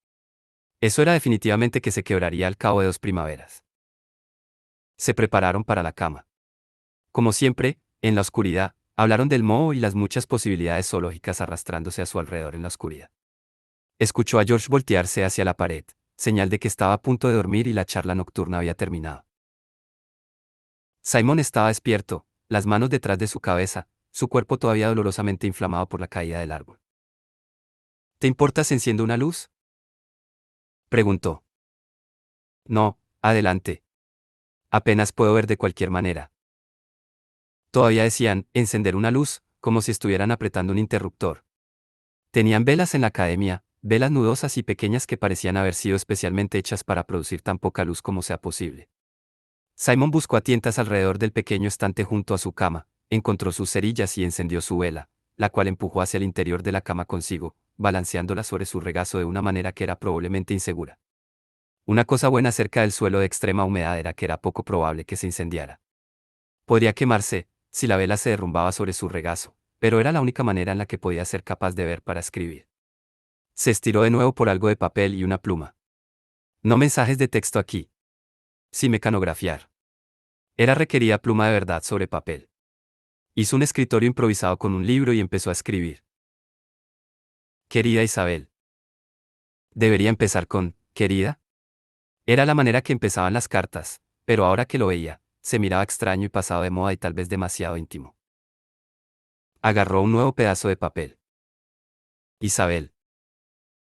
Eso era definitivamente que se quebraría al cabo de 2 primaveras. Se prepararon para la cama. Como siempre, en la oscuridad, hablaron del moho y las muchas posibilidades zoológicas arrastrándose a su alrededor en la oscuridad. Escuchó a George voltearse hacia la pared, señal de que estaba a punto de dormir y la charla nocturna había terminado. Simon estaba despierto, las manos detrás de su cabeza, su cuerpo todavía dolorosamente inflamado por la caída del árbol. ¿Te importa si enciendo una luz? Preguntó. No, adelante. Apenas puedo ver de cualquier manera. Todavía decían, encender una luz, como si estuvieran apretando un interruptor. Tenían velas en la academia, velas nudosas y pequeñas que parecían haber sido especialmente hechas para producir tan poca luz como sea posible. Simon buscó a tientas alrededor del pequeño estante junto a su cama, encontró sus cerillas y encendió su vela, la cual empujó hacia el interior de la cama consigo, balanceándola sobre su regazo de una manera que era probablemente insegura. Una cosa buena acerca del suelo de extrema humedad era que era poco probable que se incendiara. Podría quemarse, si la vela se derrumbaba sobre su regazo, pero era la única manera en la que podía ser capaz de ver para escribir. Se estiró de nuevo por algo de papel y una pluma. No mensajes de texto aquí. sin mecanografiar. Era requerida pluma de verdad sobre papel. Hizo un escritorio improvisado con un libro y empezó a escribir. Querida Isabel. ¿Debería empezar con, querida? Era la manera que empezaban las cartas, pero ahora que lo veía, se miraba extraño y pasado de moda y tal vez demasiado íntimo. Agarró un nuevo pedazo de papel. Isabel.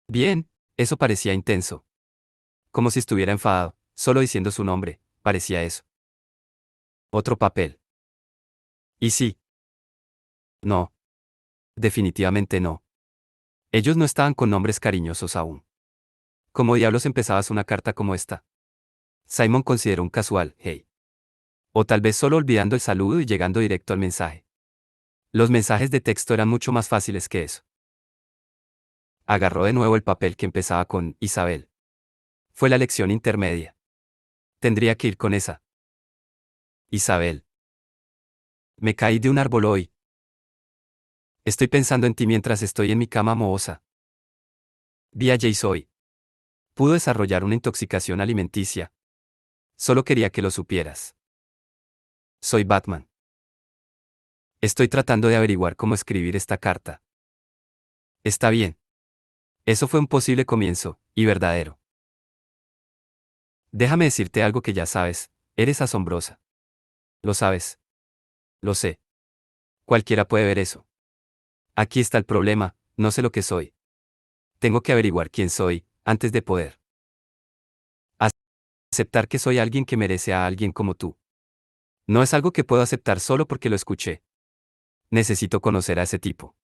Bien, eso parecía intenso. Como si estuviera enfadado, solo diciendo su nombre, parecía eso. Otro papel. ¿Y sí? No. Definitivamente no. Ellos no estaban con nombres cariñosos aún. ¿Cómo diablos empezabas una carta como esta? Simon consideró un casual, hey. O tal vez solo olvidando el saludo y llegando directo al mensaje. Los mensajes de texto eran mucho más fáciles que eso. Agarró de nuevo el papel que empezaba con Isabel. Fue la lección intermedia. Tendría que ir con esa. Isabel. Me caí de un árbol hoy. Estoy pensando en ti mientras estoy en mi cama mohosa. Vi a Jace hoy. Pudo desarrollar una intoxicación alimenticia. Solo quería que lo supieras. Soy Batman. Estoy tratando de averiguar cómo escribir esta carta. Está bien. Eso fue un posible comienzo, y verdadero. Déjame decirte algo que ya sabes, eres asombrosa. Lo sabes. Lo sé. Cualquiera puede ver eso. Aquí está el problema, no sé lo que soy. Tengo que averiguar quién soy, antes de poder aceptar que soy alguien que merece a alguien como tú. No es algo que puedo aceptar solo porque lo escuché. Necesito conocer a ese tipo.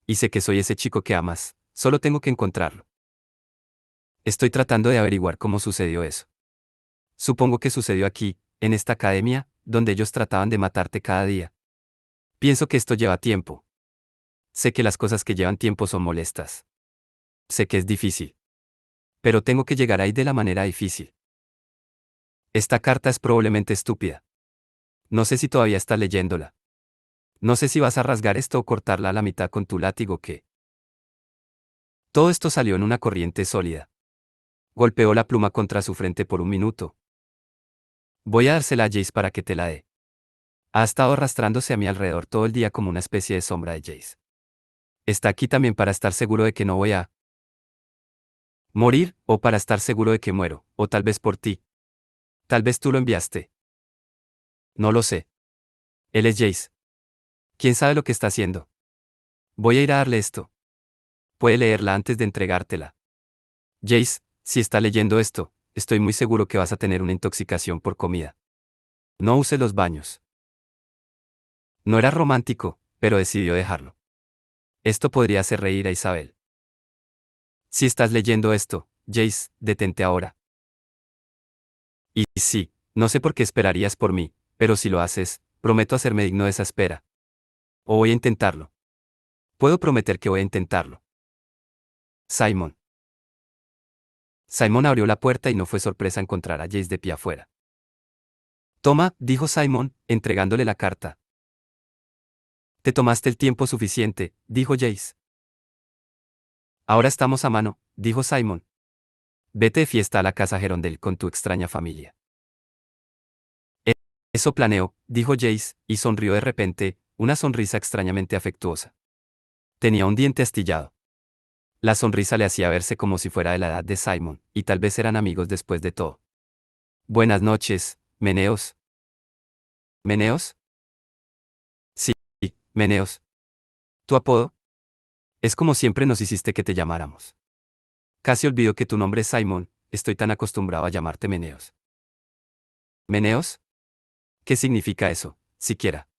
Y sé que soy ese chico que amas, solo tengo que encontrarlo. Estoy tratando de averiguar cómo sucedió eso. Supongo que sucedió aquí, en esta academia, donde ellos trataban de matarte cada día. Pienso que esto lleva tiempo. Sé que las cosas que llevan tiempo son molestas. Sé que es difícil. Pero tengo que llegar ahí de la manera difícil. Esta carta es probablemente estúpida. No sé si todavía estás leyéndola. No sé si vas a rasgar esto o cortarla a la mitad con tu látigo que. Todo esto salió en una corriente sólida. Golpeó la pluma contra su frente por un minuto. Voy a dársela a Jace para que te la dé. Ha estado arrastrándose a mi alrededor todo el día como una especie de sombra de Jace. Está aquí también para estar seguro de que no voy a morir, o para estar seguro de que muero, o tal vez por ti. Tal vez tú lo enviaste. No lo sé. Él es Jace. ¿Quién sabe lo que está haciendo? Voy a ir a darle esto. Puede leerla antes de entregártela. Jace, si está leyendo esto, estoy muy seguro que vas a tener una intoxicación por comida. No use los baños. No era romántico, pero decidió dejarlo. Esto podría hacer reír a Isabel. Si estás leyendo esto, Jace, detente ahora. Y sí, no sé por qué esperarías por mí, pero si lo haces, prometo hacerme digno de esa espera. O voy a intentarlo. Puedo prometer que voy a intentarlo. Simon. Simon abrió la puerta y no fue sorpresa encontrar a Jace de pie afuera. Toma, dijo Simon, entregándole la carta. Te tomaste el tiempo suficiente, dijo Jace. Ahora estamos a mano, dijo Simon. Vete de fiesta a la casa Gerondel con tu extraña familia. "E- Eso planeo, dijo Jace, y sonrió de repente, una sonrisa extrañamente afectuosa. Tenía un diente astillado. La sonrisa le hacía verse como si fuera de la edad de Simon, y tal vez eran amigos después de todo. Buenas noches, Meneos. ¿Meneos? Sí, Meneos. ¿Tu apodo? Es como siempre nos hiciste que te llamáramos. Casi olvido que tu nombre es Simon, estoy tan acostumbrado a llamarte Meneos. ¿Meneos? ¿Qué significa eso, siquiera?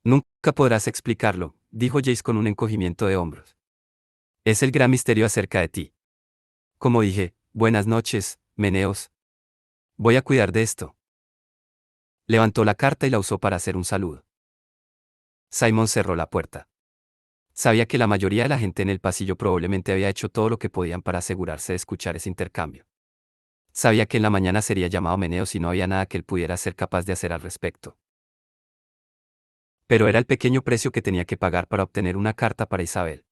Nunca podrás explicarlo, dijo Jace con un encogimiento de hombros. Es el gran misterio acerca de ti. Como dije, buenas noches, Meneos. Voy a cuidar de esto. Levantó la carta y la usó para hacer un saludo. Simon cerró la puerta. Sabía que la mayoría de la gente en el pasillo probablemente había hecho todo lo que podían para asegurarse de escuchar ese intercambio. Sabía que en la mañana sería llamado Meneos y no había nada que él pudiera ser capaz de hacer al respecto. Pero era el pequeño precio que tenía que pagar para obtener una carta para Isabel.